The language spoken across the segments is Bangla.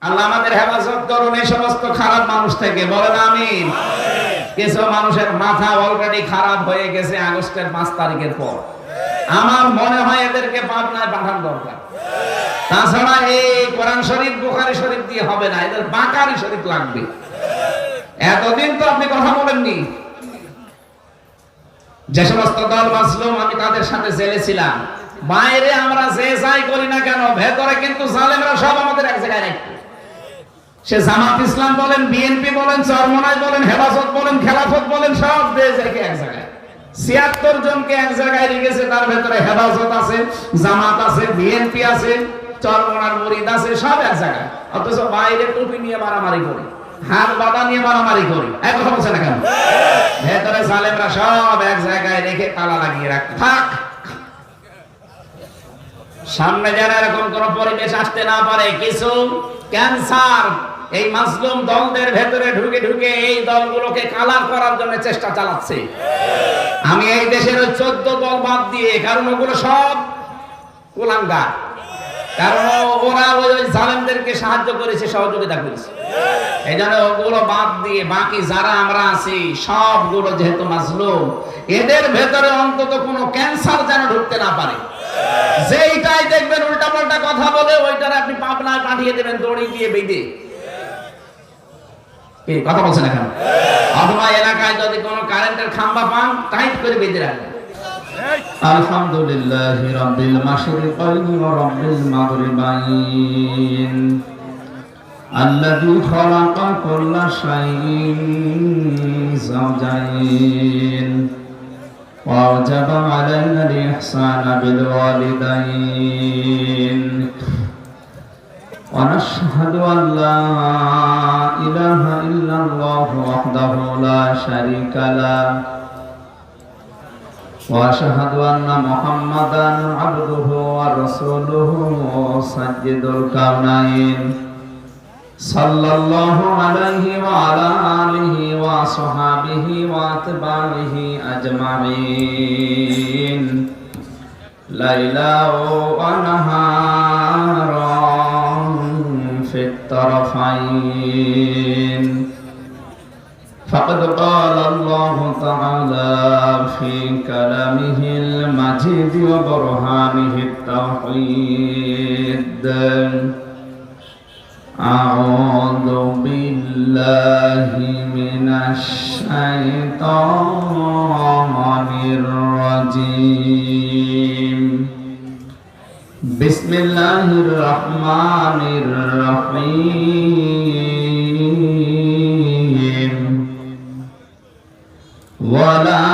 আল্লাহ আমাদের হেফাজত করুন এই সমস্ত খারাপ মানুষ থেকে, বলেন আমিন। কিছু মানুষের মাথা অলরেডি খারাপ হয়ে গেছে আগস্টের 5 তারিখের পর। আমার মনে হয় এদেরকে পাবনায় পাঠানো দরকার। তাছাড়া এই কোরআন শরীফ বুখারী শরীফ দিয়ে হবে না, এদের বাকারি শরীফ লাগবে। এতদিন তো আপনি কথা বলেননি। যে সমস্ত দল মাসলুম আমি তাদের সাথে জেলে ছিলাম। বাইরে আমরা যে যাই করি না কেন, ভেতরে কিন্তু জালেমরা সব আমাদের এক জায়গায় রাখবে। সে জামাত ইসলাম বলেন, বিএনপি বলেন, চরমনায় বলেন, হেফাজত বলেন, খেলাফত বলেন, সব দেশ এক জায়গায়। ৭৬ জনকে এক জায়গায় রেখেছে, তার ভেতরে হেফাজত আছে, জামাত আছে, বিএনপি আছে, চরমনার মুরিদ আছে, সব এক জায়গায়। অথচ বাইরে টুপি নিয়ে মারামারি করি, হাত বাঁধা নিয়ে মারামারি করি। এক কথা বলছে না কেন? ভেতরে জালেমরা সব এক জায়গায় রেখে তালা লাগিয়ে রাখ থাক। সামনে যেন এরকম কোন পরিবেশ আসতে না পারে। কিছু ক্যান্সার এই মাসলুম দলদের ভেতরে ঢুকে ঢুকে এই দলগুলোকে কালার করার জন্য চেষ্টা চালাচ্ছে। আমি এই দেশের 14 দল বাদ দিয়ে, কারণ ওগুলো সব কুলাঙ্গার, কারণ ওরা ওই জালেমদেরকে সাহায্য করেছে, সহযোগিতা করেছে। এই জন্য ওগুলো বাদ দিয়ে বাকি যারা আমরা আছি সবগুলো যেহেতু মাসলুম, এদের ভেতরে অন্তত কোনো ক্যান্সার যেন ঢুকতে না পারে। যেইটাই দেখবেন উল্টাপাল্টা কথা বলে, ওইটার আপনি পাবনায় পাঠিয়ে দেবেন দড়ি দিয়ে বেঁধে। এই কথা বলছেন এখন। অথবা এলাকায় যদি কোনো কারেন্টের খাম্বা পান, টাইট করে বেঁধে রাখবেন। আলহামদুলিল্লাহি রাব্বিল মাশরিকাইনি ওয়া রাব্বিল মাগরিবাইন আল্লাযী খালাকা কুল্লা শাইইন যাওজাইন وأوجب علينا الإحسان بالوالدين ونشهد أن لا إله إلا الله وحده لا شريك له وأشهد أن محمدا عبده ورسوله سيد الكونين صلى الله عليه وعلى آله وصحبه وأتباعه أجمعين ليلا ونهارا في الطرفين فقد قال الله تعالى في كلامه المجيد وبرهانه التوحيد أعوذ بالله من الشيطان الرجيم بسم الله الرحمن الرحيم ولا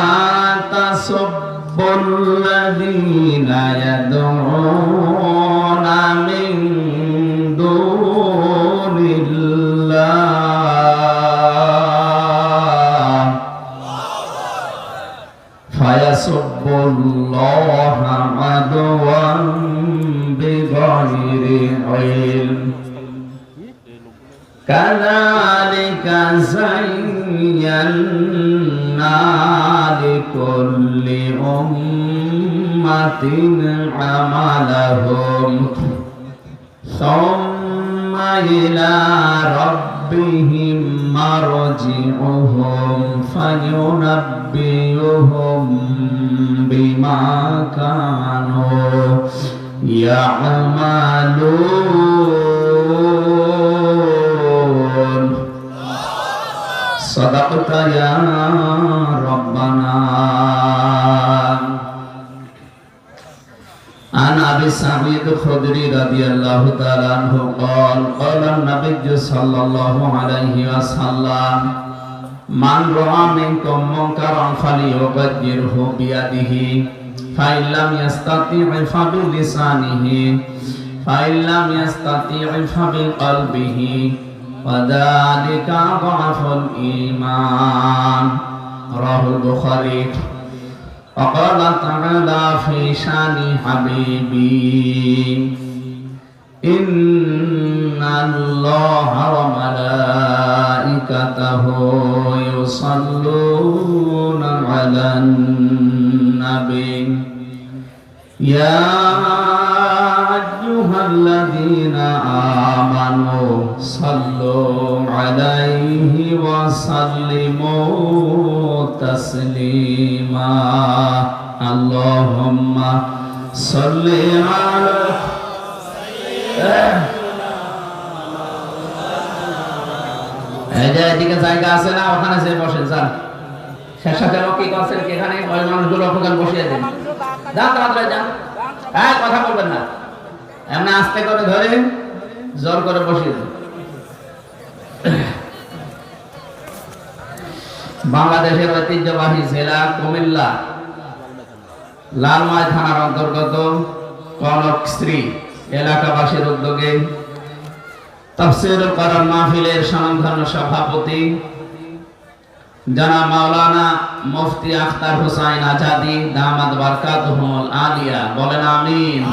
تسبوا الذين يدعون من دون الله فيسبوا الله عدوا بغير علم كذلك زينا لكل أمة عملهم ثم إلى ربهم مرجعهم فينبئهم بما كانوا يعملون صدقت يا ربنا. عن أبي سعيد الخدري رضي الله تعالى عنه قال قال النبي صلى الله عليه وسلم من رأى منكم منكرا فليغيره بيده فإن لم يستطع فبلسانه فإن لم يستطع فبقلبه وذلك ضعف الإيمان رواه البخاري. وقال تعالى في شان حبيبي إن الله وملائكته يصلون على النبي يا أيها الذين آمنوا আমানু সাল্লু আলাইহি ওয়া সাল্লিমু তাসলিমা আল্লাহুম্মা সাল্লি আলা এদিকে জায়গা আছে না, ওখানে যে বসেন যান। শেষাতে কি করছেন কি এখানে ওই মানুষগুলো ওখানে বসিয়ে দেন, যান তাড়াতাড়ি যান। হ্যাঁ, কথা বলবেন না, এমনি আস্তে করে ধরে জোর করে বসিয়ে দেন। বাংলাদেশের ঐতিহ্যবাহী জেলা কুমিল্লা লালমাই থানার অন্তর্গত কনকশ্রী এলাকাবাসীর উদ্যোগে তাফসীরুল কোরআন মাহফিলের স্বনামধন্য সভাপতি জনাব মাওলানা মুফতি আখতার হোসাইন আজাদি দামাত বারকাতুহুল আলিয়া, বলেন আমিন।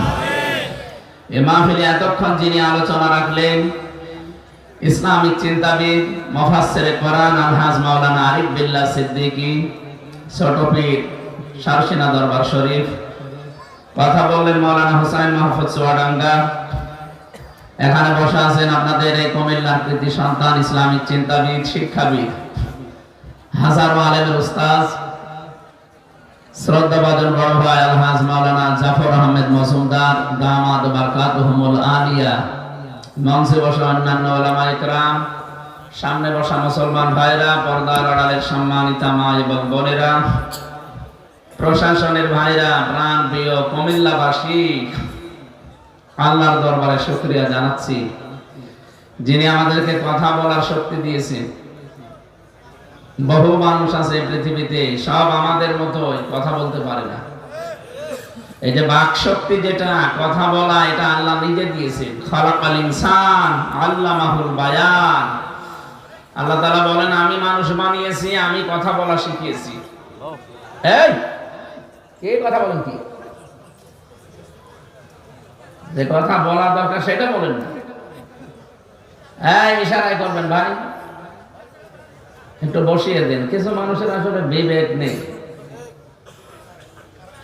এই মাহফিলে এতক্ষণ যিনি আলোচনা রাখলেন ইসলামিক চিন্তাবিদ মুফাসসিরে কোরআন আলহাজ মাওলানা আরিফ বিল্লাহ সিদ্দিকী ছোটপীর সারসিনা দরবার শরীফ। কথা বললেন মাওলানা হোসাইন মাহফুজ চুয়াডাঙ্গা। এখানে বসে আছেন আপনাদের এই কুমিল্লার কৃতি সন্তান ইসলামিক চিন্তাবিদ শিক্ষাবিদ হাজারো আলেমের উস্তাদ শ্রদ্ধাভাজন বড় ভাই আলহাজ মাওলানা জাফর আহমেদ মজুমদার দামাত বারকাতুহুল আলিয়া, মঞ্চে বসা অন্যান্য উলামা ইকরাম, সামনে বসা মুসলমান ভাইরা, পর্দার আড়ালের সম্মানিতা মা এবং বোনেরা, প্রশাসনের ভাইরা, প্রাণ প্রিয় কুমিল্লাবাসী, আল্লাহর দরবারে শুকরিয়া জানাচ্ছি যিনি আমাদেরকে কথা বলার শক্তি দিয়েছেন। বহু মানুষ আছে পৃথিবীতে, সব আমাদের মতোই কথা বলতে পারে না। এই যে বাক শক্তি, যেটা কথা বলা, এটা আল্লাহ নিজে দিয়েছেন। খালাকাল ইনসান আল্লামাহুল বায়ান। আল্লাহ তাআলা বলেন আমি মানুষ বানিয়েছি, আমি কথা বলা শিখিয়েছি। এই কে কথা বলেন কি? যে কথা বলা দরকার সেটা বলেন না, হ্যাঁ ইশারায় করবেন ভাই, একটু বসিয়ে দেন। কিছু মানুষের আসলে বিবেক নেই,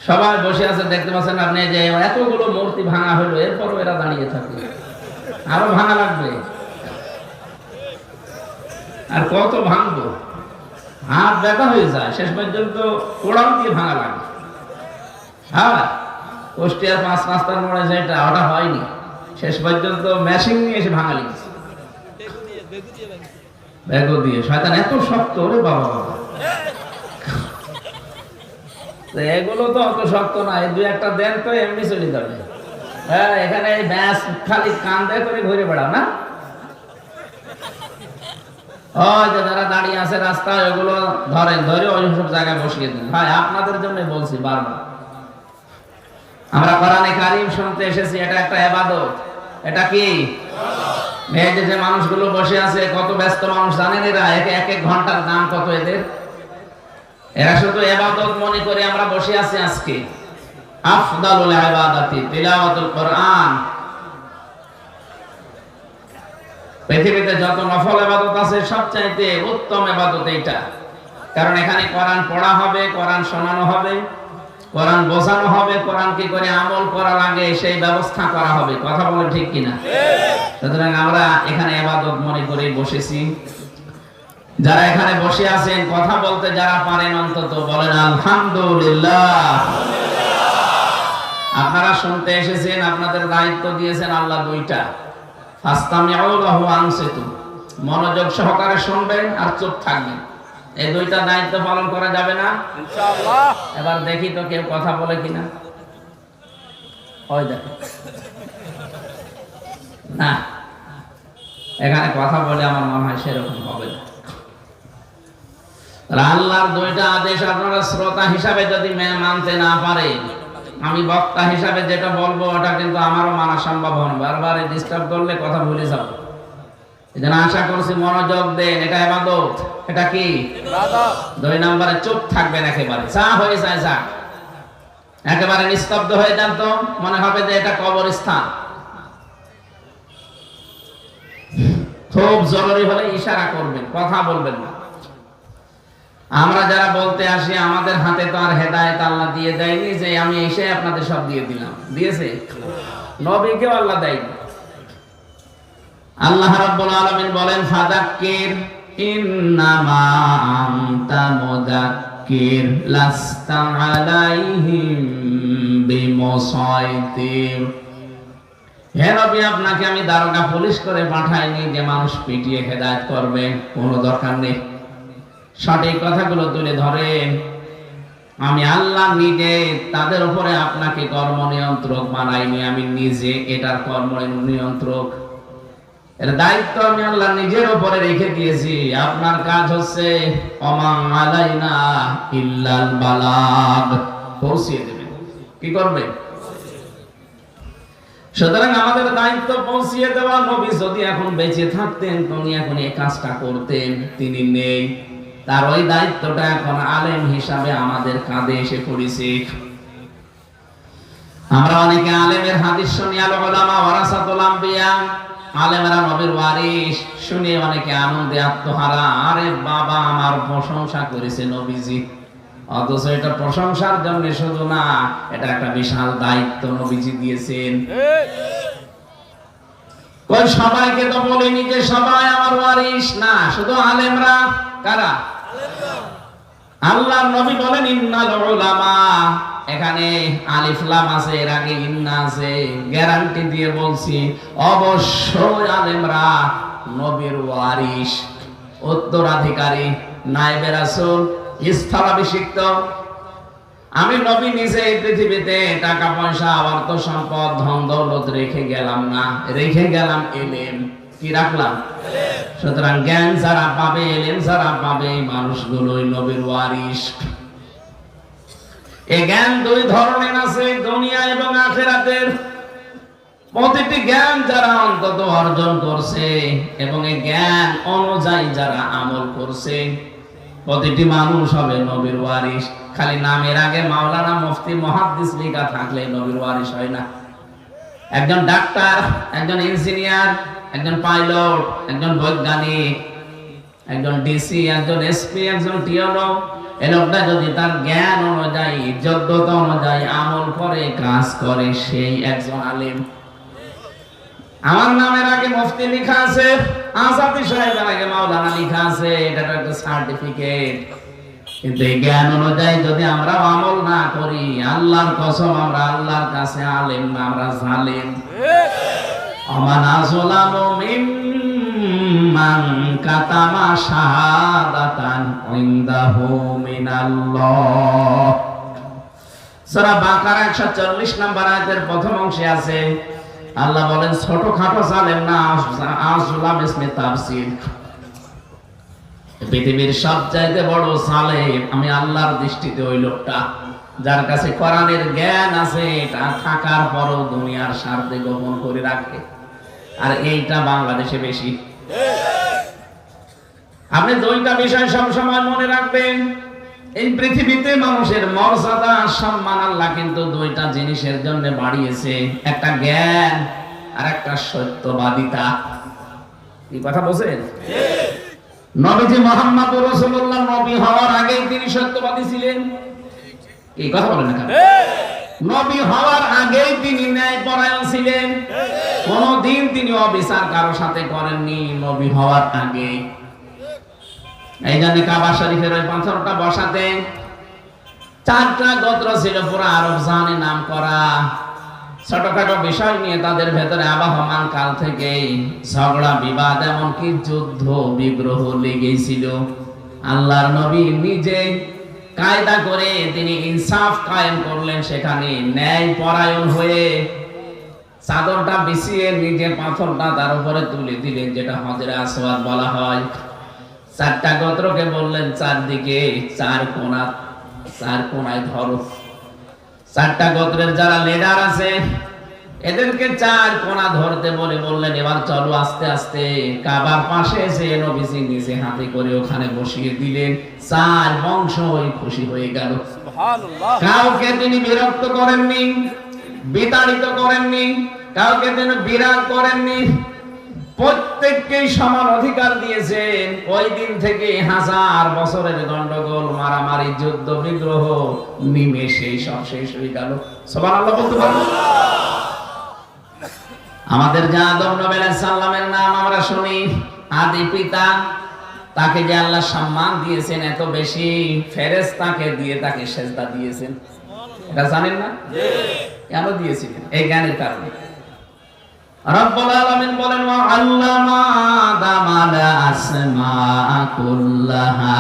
সবাই বসে আছে দেখতে পাচ্ছেন আপনি, যে এতগুলো মূর্তি ভাঙা হলো এরপরও এরা দাঁড়িয়ে থাকে, আরো ভাঙা লাগবে, আর কত ভাঙবো, হাত ব্যথা হয়ে যায়, শেষ পর্যন্ত কোড়াল দিয়ে ভাঙা লাগে। হ্যাঁ, কুষ্টিয়ার 5 রাস্তার মোড়ে যেটা, ওটা হয়নি, শেষ পর্যন্ত মেশিন নিয়ে এসে ভাঙা লিখছে, বেগো দিয়ে। শয়তান এত শক্ত, ওরে বাবা বাবা। এগুলো তো অত শক্ত না, এই 2-1টা দেন তো এমনি চলে যাবে। হ্যাঁ, এখানে এই ব্যাস খালি কান্দে করে ঘুরে বেড়াও না। ওই যে যারা দাঁড়িয়ে আছে রাস্তায়, ওগুলো ধরেন, ধরে ওই সব জায়গায় বসিয়ে দেন। ভাই আপনাদের জন্য বলছি বারবার, আমরা কোরআনে কারীম শুনতে এসেছি, এটা একটা ইবাদত। এটা কি? এই যে মানুষগুলো বসে আছে, কত ব্যস্ত মানুষ জানেন এরা, এক ঘন্টার দাম কত এদের। এরা শুধু ইবাদত মনে করে আমরা বসে আছি। আজকে আফদালুল ইবাদাতি তিলাওয়াতুল কোরআন। পৃথিবীতে যত নফল ইবাদত আছে সবচাইতে উত্তম ইবাদত এইটা, কারণ এখানে কোরআন পড়া হবে, কোরআন শোনানো হবে, কোরআন বোঝানো হবে, কোরআন কি করে আমল করা লাগে সেই ব্যবস্থা করা হবে। কথা বলে ঠিক কিনা? সুতরাং আমরা এখানে ইবাদত মনে করে বসেছি। যারা এখানে বসে আছেন, কথা বলতে যারা পারেন অন্তত বলেন আলহামদুলিল্লাহ। আপনারা শুনতে এসেছেন, আপনাদের দায়িত্ব দিয়েছেন আল্লাহ 2টা, ফাসতামিউ লাহু আনসিতু, মনোযোগ সহকারে শুনবেন আর চুপ থাকবেন। এই 2টা দায়িত্ব পালন করা যাবে না ইনশাআল্লাহ। এবার দেখি তো কেউ কথা বলে কিনা। ওই দেখো না, এখানে কথা বলে আমার মনে হয় সেরকম হবে না। আল্লাহর 2টা আদেশ আপনারা শ্রোতা হিসাবে যদি মানতে না পারেন, আমি বক্তা হিসাবে যেটা বলবো ওটা কিন্তু আমারও মানা সম্ভব হবে না। বারবার ডিস্টার্ব করলে কথা ভুলে যাব। এজন্য আশা করছি মনোযোগ দেন, এটা ইবাদত। এটা কি ইবাদত? 2 নম্বরে চুপ থাকবেন একেবারে, যা হয়ে যায় যা, একেবারে নিস্তব্ধ হয়ে যান, তো মনে হবে যে এটা কবরস্থান। খুব জরুরি হলে ইশারা করবেন, কথা বলবেন না। আমরা যারা বলতে আসি, আমাদের হাতে তো আর হেদায়েত আল্লাহ দিয়ে দেয়নি যে আমি এসে আপনাদের সব দিয়ে দিলাম। দিয়েছে? নবীকেও আল্লাহ দেয়নি। আল্লাহ রাব্বুল আলামিন বলেন ফাযাক্কির ইন্নামা আনতা মুযাক্কির লাস্তা আলাইহিম বিমুসাইতির। হে নবী, আপনাকে আমি দারোগা পুলিশ করে পাঠাইনি যে মানুষ পিটিয়ে হেদায়েত করবে, কোনো দরকার নেই। সঠিক কথাগুলো তুলে ধরেন। আমি আল্লাহ নিজে তাদের উপরে আপনাকে কর্ম নিয়ন্ত্রক বানাইনি, আমি নিজে এটার কর্ম নিয়ন্ত্রক। এর দায়িত্ব আমি আল্লাহ নিজের উপরে রেখে দিয়েছি। আপনার কাজ হচ্ছে ওমা আলাইনা ইল্লাল বালাগ, পৌঁছিয়ে দেবেন। কি করবে? সুতরাং আমাদের দায়িত্ব পৌঁছিয়ে দেওয়া। নবী যদি এখন বেঁচে থাকতেন তিনি এখন এই কাজটা করতেন, তিনি নেই। তার ওই দায়িত্বটা এখন আলেম হিসাবে আমাদের কাঁধে এসে পড়েছে। আমরা অনেকে আলেমের হাদিস শুনি, আল উলামা ওয়ারাসাতুল আম্বিয়া, আলেমরা নবীর ওয়ারিস, শুনে অনেকে আনন্দে আত্মহারা। আরে বাবা, আমার প্রশংসা করেছে নবীজি, অথচ এটা প্রশংসার জন্য শুধু না, এটা একটা বিশাল দায়িত্ব নবীজি দিয়েছেন। কই সবাইকে তো বলিনি যে সবাই আমার ওয়ারিস, না, শুধু আলেমরা। কারা? আল্লাহর নবী বলেন ইন্নাল উলামা, এখানে আলিফ লাম আছে, এর আগে ইন্না আছে। গ্যারান্টি দিয়ে বলছি অবশ্যই আলেমরা নবীর ওয়ারিস, উত্তরাধিকারী, নায়েবে রাসূল, স্থলাভিষিক্ত। আমি নবী নিজে এই পৃথিবীতে টাকা পয়সা, অর্থ সম্পদ, ধন দৌলত রেখে গেলাম না, রেখে গেলাম ইলম। কি রাখলাম? সুতরাং জ্ঞান যারা পাবে, ইলম যারা পাবে, এই মানুষগুলোই নবীর ওয়ারিস। এই জ্ঞান দুই ধরনের আছে, দুনিয়া এবং আখিরাতের। প্রতিটি জ্ঞান যারা অন্তত অর্জন করছে এবং এই জ্ঞান অনুযায়ী যারা আমল করছে, প্রতিটি মানুষ হবে নবীর ওয়ারিস। খালি নামের আগে মাওলানা, মুফতি, মুহাদ্দিস লেখা থাকলে নবীর ওয়ারিস হয় না। একজন ডাক্তার, একজন ইঞ্জিনিয়ার, একজন পাইলট, একজন বৈজ্ঞানিক, একজন ডিসি, একজন এসপি, একজন টিওনো, এই লোকটা যদি তার জ্ঞান অনুযায়ী, যোগ্যতা অনুযায়ী আমল করে, কাজ করে, সেই একজন আলেম। আমার নামের আগে মুফতি লেখা আছে, আসাদি সাহেবের আগে মাওলানা লেখা আছে, এটা একটা সার্টিফিকেট। কিন্তু এই জ্ঞান অনুযায়ী যদি আমরা আমল না করি, আল্লাহর কসম আমরা আল্লাহর কাছে আলেম না, আমরা জালেম। আমান আযলামু মিম্মান কাতামা শাহাদাতান ইনদাহু মিনাল্লাহ। সূরা বাকারা 140 নম্বর আয়াতের প্রথম অংশে আছে, আল্লাহ বলেন ছোটখাটো জালেম না, আযলাম ইসমে তাফসীর। পৃথিবীর সবচাইতে বড় জালেম আমি আল্লাহর দৃষ্টিতে ওই লোকটা যার কাছে কোরআনের জ্ঞান আছে, এটা থাকার পরও দুনিয়ার স্বার্থে গোপন করে রাখে। আর এইটা বাংলাদেশে বেশি। আপনি দুইটা বিষয় সবসময় মনে রাখবেন। এই পৃথিবীতে মানুষের মর্যাদা, সম্মান আল্লাহ কিন্তু দুইটা জিনিসের জন্য বাড়িয়েছে, একটা জ্ঞান আর একটা সত্যবাদিতা। এই কথা বলেন। নবীজি মুহাম্মদুর রাসূলুল্লাহ নবী হওয়ার আগেই তিনি সত্যবাদী ছিলেন। এই কথা বলেন না? নবী হওয়ার আগেই তিনি ন্যায়পরায়ণ ছিলেন। কোনদিন তিনি অবিচার কারোর সাথে করেননি নবী হওয়ার আগে। এই জন্য কাবা শরীফের ওই পাথরটা বসাতে 4টা গোত্র ছিল পুরো আরব জাহানে নাম করা। ছোটখাটো বিষয় নিয়ে তাদের ভেতরে আবাহমান কাল থেকেই ঝগড়া, বিবাদ, এমনকি যুদ্ধ বিগ্রহ লেগেছিল। আল্লাহর নবী নিজে কায়দা করে তিনি ইনসাফ কায়েম করলেন, সেখানে ন্যায় পরায়ণ হয়ে চাদরটা বিছিয়ে নিজে পাথরটা তার উপরে তুলে দিলেন, যেটা হজরে আসওয়াদ বলা হয়। 4টা গোত্রকে বললেন চারদিকে 4 কোণায় ধরো। 4টা গোত্রের যারা লিডার আছে এদেরকে 4 কোণা ধরতে বলে বললেন এবার চলো আস্তে আস্তে কাবার পাশে এসে নবীজি নিজে হাতে করে ওখানে বসিয়ে দিলেন। 4 বংশ খুশি হয়ে গেল। সুবহানাল্লাহ। কাউকে তিনি বিরক্ত করেননি, বিতাড়িত করেননি, কাউকে তিনি বিরাগ করেননি, প্রত্যেককেই সমান অধিকার দিয়েছেন। ওই দিন থেকে 1000 বছরের গন্ডগোল, মারামারি, যুদ্ধ, বিগ্রহ নিমেষেই সব শেষ হয়ে গেল। সুবহানাল্লাহ বলতে পারো? আমাদের যে আদম নবী আলাইহিস সালামের নাম আমরা শুনি আদি পিতা, তাকে যে আল্লাহ সম্মান দিয়েছেন এত বেশি, ফেরেশতাকে দিয়ে তাকে সেজদা দিয়েছেন, এটা জানেন না? কেন দিয়েছিলেন? এই জ্ঞানের কারণে। রব্বুল আলামিন বলেন ওয়া আল্লামা আদামাল আসমাআ কুল্লাহা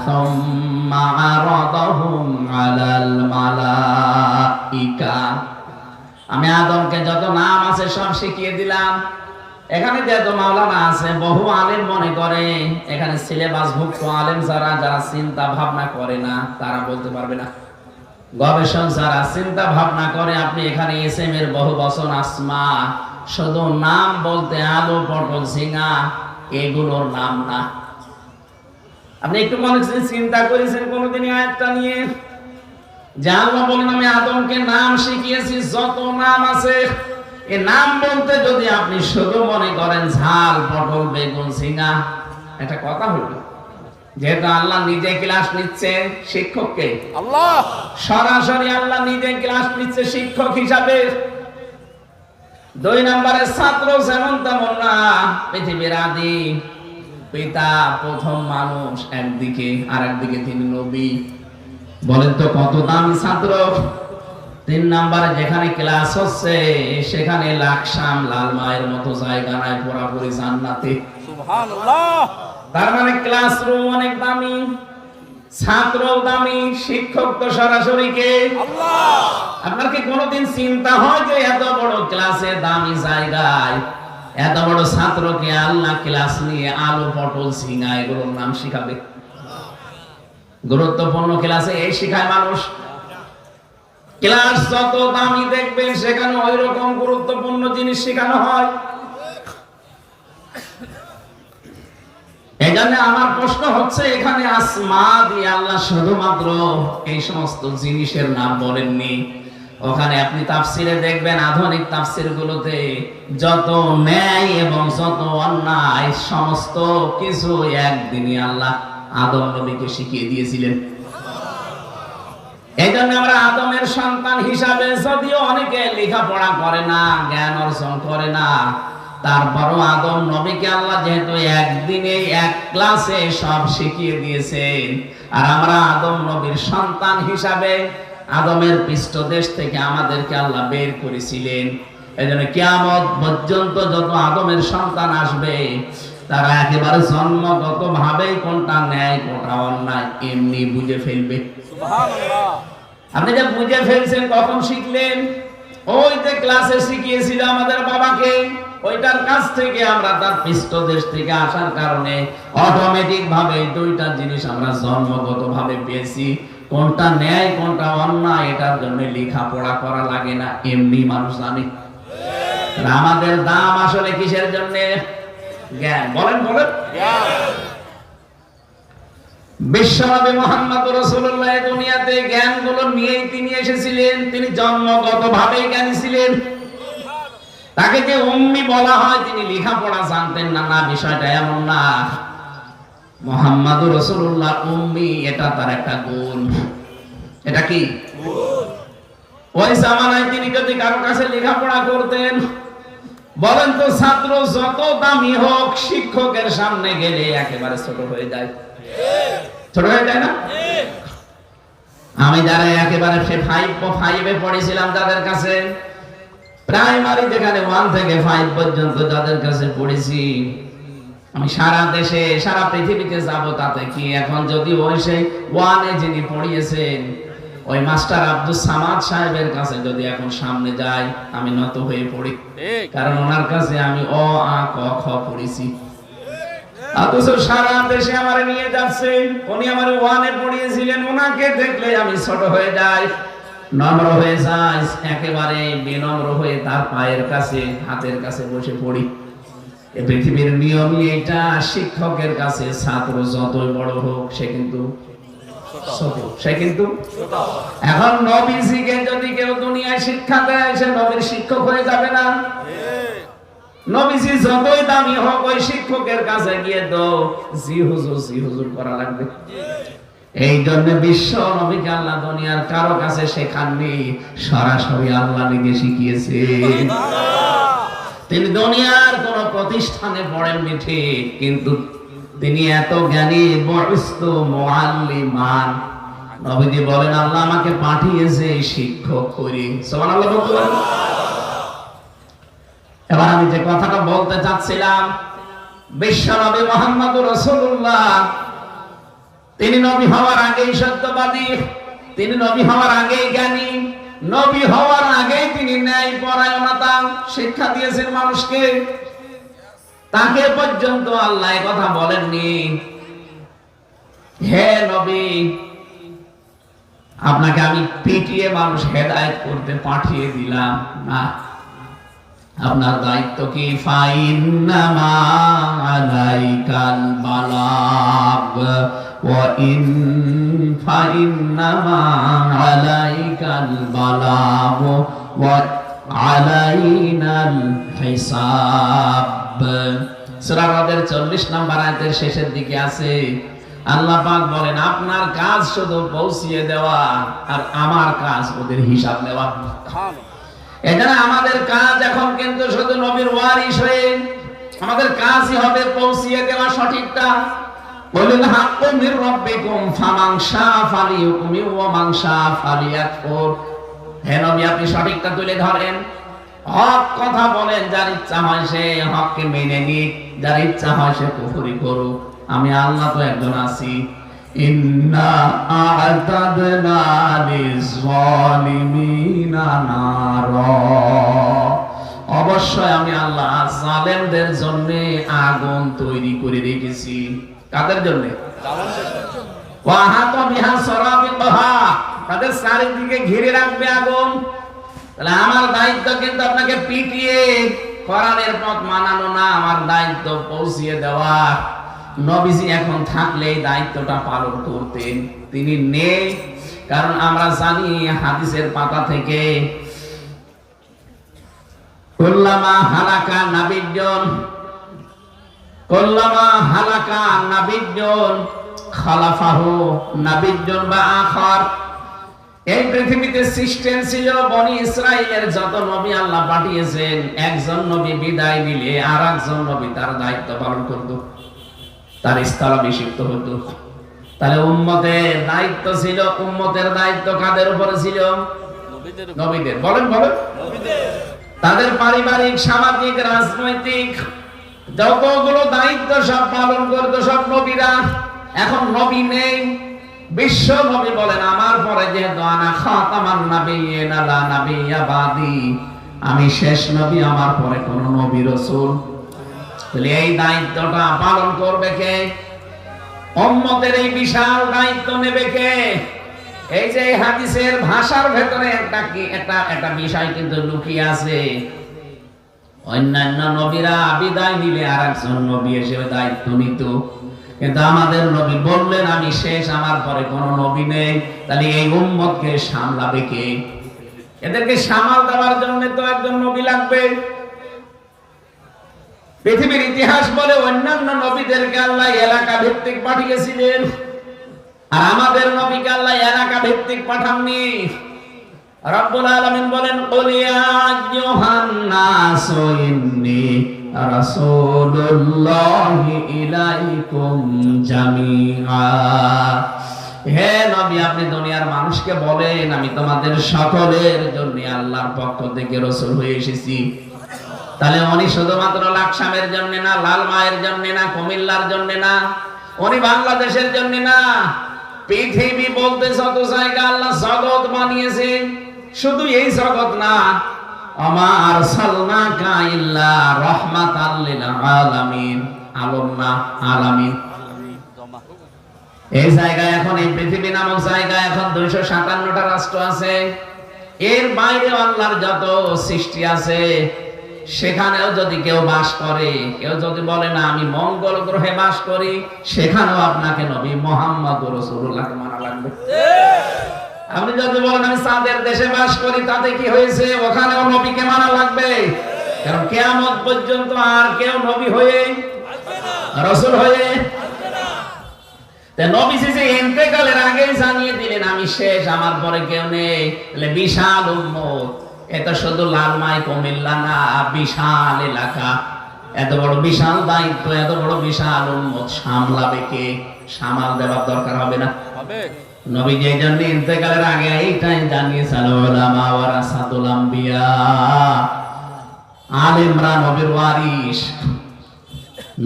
সুম্মা আরাদাহুম আলাল মালাইকা। আমি আদমকে যত নাম আছে সব শিখিয়ে দিলাম। এখানে যেহেতু মাওলানা আছে, বহু আলেম মনে করে এখানে সিলেবাস ভুক্ত আলেম যারা চিন্তা ভাবনা করে না তারা বলতে পারবে না। গবেষক যারা চিন্তা ভাবনা করে, আপনি এখানে এসএম এর বহু বচন আসমা, শুধু নাম বলতে আলু পটল ঝিঙা এগুলোর নাম না। আপনি একটু মনে চিন্তা করেছেন কোনদিন আয়াতটা নিয়ে? যে আল্লাহ বলেন আমি আদমকে নাম শিখিয়েছি, যত নাম আছে এ নাম বলতে যদি আপনি শুধু মনে করেন ঝাল পটল বেগুন ঝিঙা, এটা কথা হলো। যেহেতু আল্লাহ নিজে ক্লাস নিচ্ছে, শিক্ষককে আল্লাহ সরাসরি আল্লাহ নিজে ক্লাস নিচ্ছে শিক্ষক হিসাবে। 2 নম্বরে ছাত্র যেমন তেমন না, পৃথিবীর আদি পিতা প্রথম মানুষ একদিকে, আর একদিকে তিনি নবী। বলেন তো কত দামি ছাত্র। 3 নম্বরে যেখানে ক্লাস হচ্ছে সেখানে লাকসাম লাল মায়ের মতো জায়গা নাই, পুরাপুরি জান্নাতে। সুবহানাল্লাহ। তার মানে ক্লাসরুম অনেক দামি, ছাত্র দামি, শিক্ষক তো সরাসরি কে? আল্লাহ। আপনার কি কোনোদিন চিন্তা হয় যে এত বড় ক্লাসে দামি জায়গায় এত বড় ছাত্রকে আল্লাহ ক্লাস নিয়ে আলু পটল ঝিঙা এগুলোর নাম শিখাবে? গুরুত্বপূর্ণ ক্লাসে এই শিখায় মানুষ। ক্লাস যত দামি দেখবেন সেখানে ওই রকম গুরুত্বপূর্ণ জিনিস শেখানো হয়। এখানে আমার প্রশ্ন হচ্ছে, এখানে আসমা দিয়ে আল্লাহ শুধুমাত্র এই সমস্ত জিনিসের নাম বলেননি। ওখানে আপনি তাফসিরে দেখবেন, আধুনিক তাফসির গুলোতে যত ন্যায় এবং যত অন্যায় সমস্ত কিছু একদিনই আল্লাহ আদম নবীকে শিখিয়ে দিয়েছিলেন। এই জন্য আমরা আদমের সন্তান হিসাবে, যদিও অনেকে লেখাপড়া করে না, জ্ঞান অর্জন করে না, তারপরও আদম নবীকে আল্লাহ যেহেতু একদিনে এক ক্লাসে সব শিখিয়ে দিয়েছেন, আর আমরা আদম নবীর সন্তান হিসাবে আদমের পৃষ্ঠদেশ থেকে আমাদেরকে আল্লাহ বের করেছিলেন। এজন্য কিয়ামত পর্যন্ত যত আদমের সন্তান আসবে তারা একেবারে জন্মগত ভাবে কোনটা ন্যায় কোনটা অন্যায় এমনি বুঝে ফেলবে। সুবহানাল্লাহ। আপনি যে বুঝে ফেলছেন কখন শিখলেন? ওই যে ক্লাসে শিখিয়েছিল আমাদের বাবাকে, ওইটার কাছ থেকে আমরা তার পৃষ্ঠদেশ থেকে আসার কারণে অটোমেটিক ভাবে দুইটা জিনিস আমরা জন্মগত ভাবে পেয়েছি। কোনটা ন্যায় কোনটা অন্যায় এটার জন্য লেখাপড়া করা লাগে না, এমনি মানুষ জানে। আমাদের দাম আসলে কিসের জন্য? জ্ঞান। বলেন বলেন। বিশ্বনবী মুহাম্মদ রাসূলুল্লাহ দুনিয়াতে জ্ঞানগুলো নিয়েই তিনি এসেছিলেন। তিনি জন্মগত ভাবে জ্ঞানী ছিলেন। তাকে যে উম্মি বলা হয়, তিনি লেখাপড়া জানতেন না, না বিষয়টা এমন না। মুহাম্মদুর রাসূলুল্লাহ উম্মি, এটা তার একটা গুণ। এটা কি ওই জামানায় তিনি যদি কারো কাছে লেখাপড়া করতেন, বলেন তো ছাত্র যত দামি হোক শিক্ষকের সামনে গেলে একেবারে ছোট হয়ে যায়। ছোট হয়ে যায় না? আমি যারা একেবারে 5 পড়েছিলাম, যাদের কাছে প্রাইমারি যেখানে 1 থেকে 5 পর্যন্ত যাদের কাছে পড়েছি, আমি সারা দেশে সারা পৃথিবীতে যাব তাতে কি। এখন যদি ওই সেই 1 এ যিনি পড়িয়েছেন ওই মাস্টার আব্দুল সামাদ সাহেবের কাছে যদি এখন সামনে যাই, আমি নত হয়ে পড়ি, কারণ ওনার কাছে আমি অ আ ক খ পড়েছি। অথচ সারা দেশে আমার নিয়ে যাচ্ছে, উনি আমার 1 এ পড়িয়েছিলেন, ওনাকে দেখলে আমি ছোট হয়ে যাই, নম্র হয়ে যাই, একেবারে বিনম্র হয়ে তার পায়ের কাছে হাতের কাছে বসে পড়ি। এই পৃথিবীর নিয়মই এটা। শিক্ষকের কাছে ছাত্র যতই বড় হোক সে কিন্তু এখন নবীজিকে যদি কেউ দুনিয়ায় শিক্ষা দেয়, সে নবীর শিক্ষক হয়ে যাবে না। নবীজি যতই দামি হোক ওই শিক্ষকের কাছে গিয়ে তো জি হুজুর করা লাগবে। এই জন্য বিশ্ব নবীকে আল্লাহ দুনিয়ার কারো কাছে শেখাননি, সরাসরি আল্লাহ নিজে শিখিয়েছে। তিনি দুনিয়ার কোন প্রতিষ্ঠানে পড়েননি ঠিক, কিন্তু তিনি এত জ্ঞানী, বুইস্তু মুআল্লিমান। নবীজি বলেন আল্লাহ আমাকে পাঠিয়েছে শিক্ষক করে। সুবহানাল্লাহ বলতে পারেন? এবার আমি যে কথাটা বলতে চাচ্ছিলাম, বিশ্বনবী মুহাম্মদুর রাসূলুল্লাহ তিনি নবী হওয়ার আগেই সত্যবাদী, তিনি নবী হওয়ার আগেই জ্ঞানী, নবী হওয়ার আগেই তিনি ন্যায় পরায়ণতা শিক্ষা দিয়েছেন মানুষকে। তাকে পর্যন্ত আল্লাহ কথা বলেননি, হে নবী আপনাকে আমি পিটিয়ে মানুষ হেদায়েত করতে পাঠিয়ে দিলাম না। আপনার দায়িত্ব কি? ফাইন্নামা আলাইকাল বালাগ ওয়া ফাইন্নামা আলাইকাল বালাগ ওয়া আলাইনাল হিসাব। সূরা রাদের 40 নম্বর আয়াতের শেষের দিকে আছে, আল্লাহ পাক বলেন আপনার কাজ শুধু পৌঁছিয়ে দেওয়া, আর আমার কাজ ওদের হিসাব নেওয়া। এখানে আমাদের কাজ এখন কিন্তু শুধু নবীর ওয়ারিস হয়ে আমাদের কাজই হবে পৌঁছিয়ে দেওয়া সঠিকটা। বলেন হাক্কু মির রাব্বিকুম ফামান শাআ ফালিয়ুমিন ওয়া মান শাআ ফালিয়াকফুর। হে নবী আপনি সঠিকটা তুলে ধরেন, হক কথা বলেন, যার ইচ্ছা হয় সে হককে মেনে নিক, যার ইচ্ছা হয় সে কুফরি করুক। আমি আল্লাহ তো একজন আছি। ইন্না আ'তাদনা লিয-যালিমিনা নারা, অবশ্যই আমি আল্লাহ জালেমদের জন্য আগুন তৈরি করে রেখেছি। কাদের জন্য? ওয়া হাতা বিহা সরাবিকহা, তাদের চারিদিকে ঘিরে রাখবে আগুন। তাহলে আমার দায়িত্ব কিন্তু আপনাকে পিটিয়ে কোরআনের পথ মানানো না, আমার দায়িত্ব পৌঁছিয়ে দেওয়া। নবীজি এখন থাকলে এই দায়িত্বটা পালন করতেন, তিনি নেই। কারণ আমরা জানি হাদিসের পাতা থেকে, কুল্লামা হালাকা নাবিয়্যুন, কুল্লামা হালাকা নাবিয়্যুন খালাফাহু নাবিয়্যুন বা আখার। এই পৃথিবীতে সিস্টেম ছিল, বনি ইসরাইলের যত নবী আল্লাহ পাঠিয়েছেন, একজন নবী বিদায় নিলে আর একজন নবী তার দায়িত্ব পালন করত, তার স্থলাভিষিক্ত হতো। তাহলে উম্মতের দায়িত্ব ছিল, উম্মতের দায়িত্ব কাদের উপরে ছিল? নবীদের। বলেন বলেন। তাদের পারিবারিক, সামাজিক, রাজনৈতিক যতগুলো দায়িত্ব সব পালন করত সব নবীরা। এখন নবী নেই, বিশ্ব নবী বলেন আমার পরে যেহেতু আনা খাতামান নাবিয়্যিন লা নাবিয়্যা বাদি, আমি শেষ নবী, আমার পরে কোন নবী রাসূল। তাহলে এই দায়িত্বটা পালন করবে কে? উম্মতের এই বিশাল দায়িত্ব নেবে কে? এই যে হাদিসের ভাষার ভেতরে একটা বিষয় কিন্তু লুকিয়ে আছে। অন্যান্য নবীরা বিদায় নিলে আর একজন নবী এসে দায়িত্ব নিত, কিন্তু আমাদের নবী বললেন আমি শেষ, আমার পরে কোন নবী নেই। তাহলে এই উম্মতকে সামলাবে কে? এদেরকে সামাল দেওয়ার জন্য তো একজন নবী লাগবে। পৃথিবীর ইতিহাস বলে অন্যান্য নবীদেরকে আল্লাহ এলাকা ভিত্তিক পাঠিয়েছিলেন, আর আমাদের নবীকে আল্লাহ এলাকা ভিত্তিক পাঠাননি। রব্বুল আলামিন বলেন কুল ইয়া আইয়ুহান নাসু ইন্নী রাসূলুল্লাহি ইলাইকুম জামিআ। হে নবী আপনি দুনিয়ার মানুষকে বলেন আমি তোমাদের সকলের জন্য আল্লাহর পক্ষ থেকে রাসূল হয়ে এসেছি। তাহলে উনি শুধুমাত্র লাকসামের জন্য না, লালমায়ের জন্য না, কুমিল্লার জন্য না, উনি বাংলাদেশের জন্য না, পৃথিবী বলতে যত জায়গা আল্লাহ জগৎ বানিয়েছেন, শুধু এই জগৎ না, আমা আরসালনাকা ইল্লা রাহমাতাল লিল আলামিন, আলম না আলামিন। এই জায়গায় এখন এই পৃথিবী নামক জায়গায় এখন 257টা রাষ্ট্র আছে। এর বাইরে আল্লাহর যত সৃষ্টি আছে সেখানেও যদি কেউ বাস করে, কেউ যদি বলে না আমি মঙ্গল গ্রহে বাস করি, সেখানেও আপনাকে নবী মুহাম্মদুর রাসূলুল্লাহকে মানা লাগবে। আপনি যদি বলেন আমি চাঁদের দেশে বাস করি, তাতে কি হয়েছে? ওখানেও নবীকে মানা লাগবে। কারণ কিয়ামত পর্যন্ত আর কেউ নবী হয়ে রাসূল হয়ে নবীজি যে ইন্তেকালের আগেই জানিয়ে দিলেন আমি শেষ, আমার পরে কেউ নেই। তাহলে বিশাল উম্মত, এটা শুধু লালমাই কুমিল্লা না, বিশাল এলাকা, এত বড় বিশাল দায়িত্ব, এত বড় বিশাল উম্মত সামলাবে কে? সামাল দেওয়ার দরকার হবে না? নবী যে জন্য ইন্তেকালের আগে এইটাই জানিয়েছেন, উলামা ওয়ারাসাতুল আম্বিয়া, আলেমরা নবীর ওয়ারিস।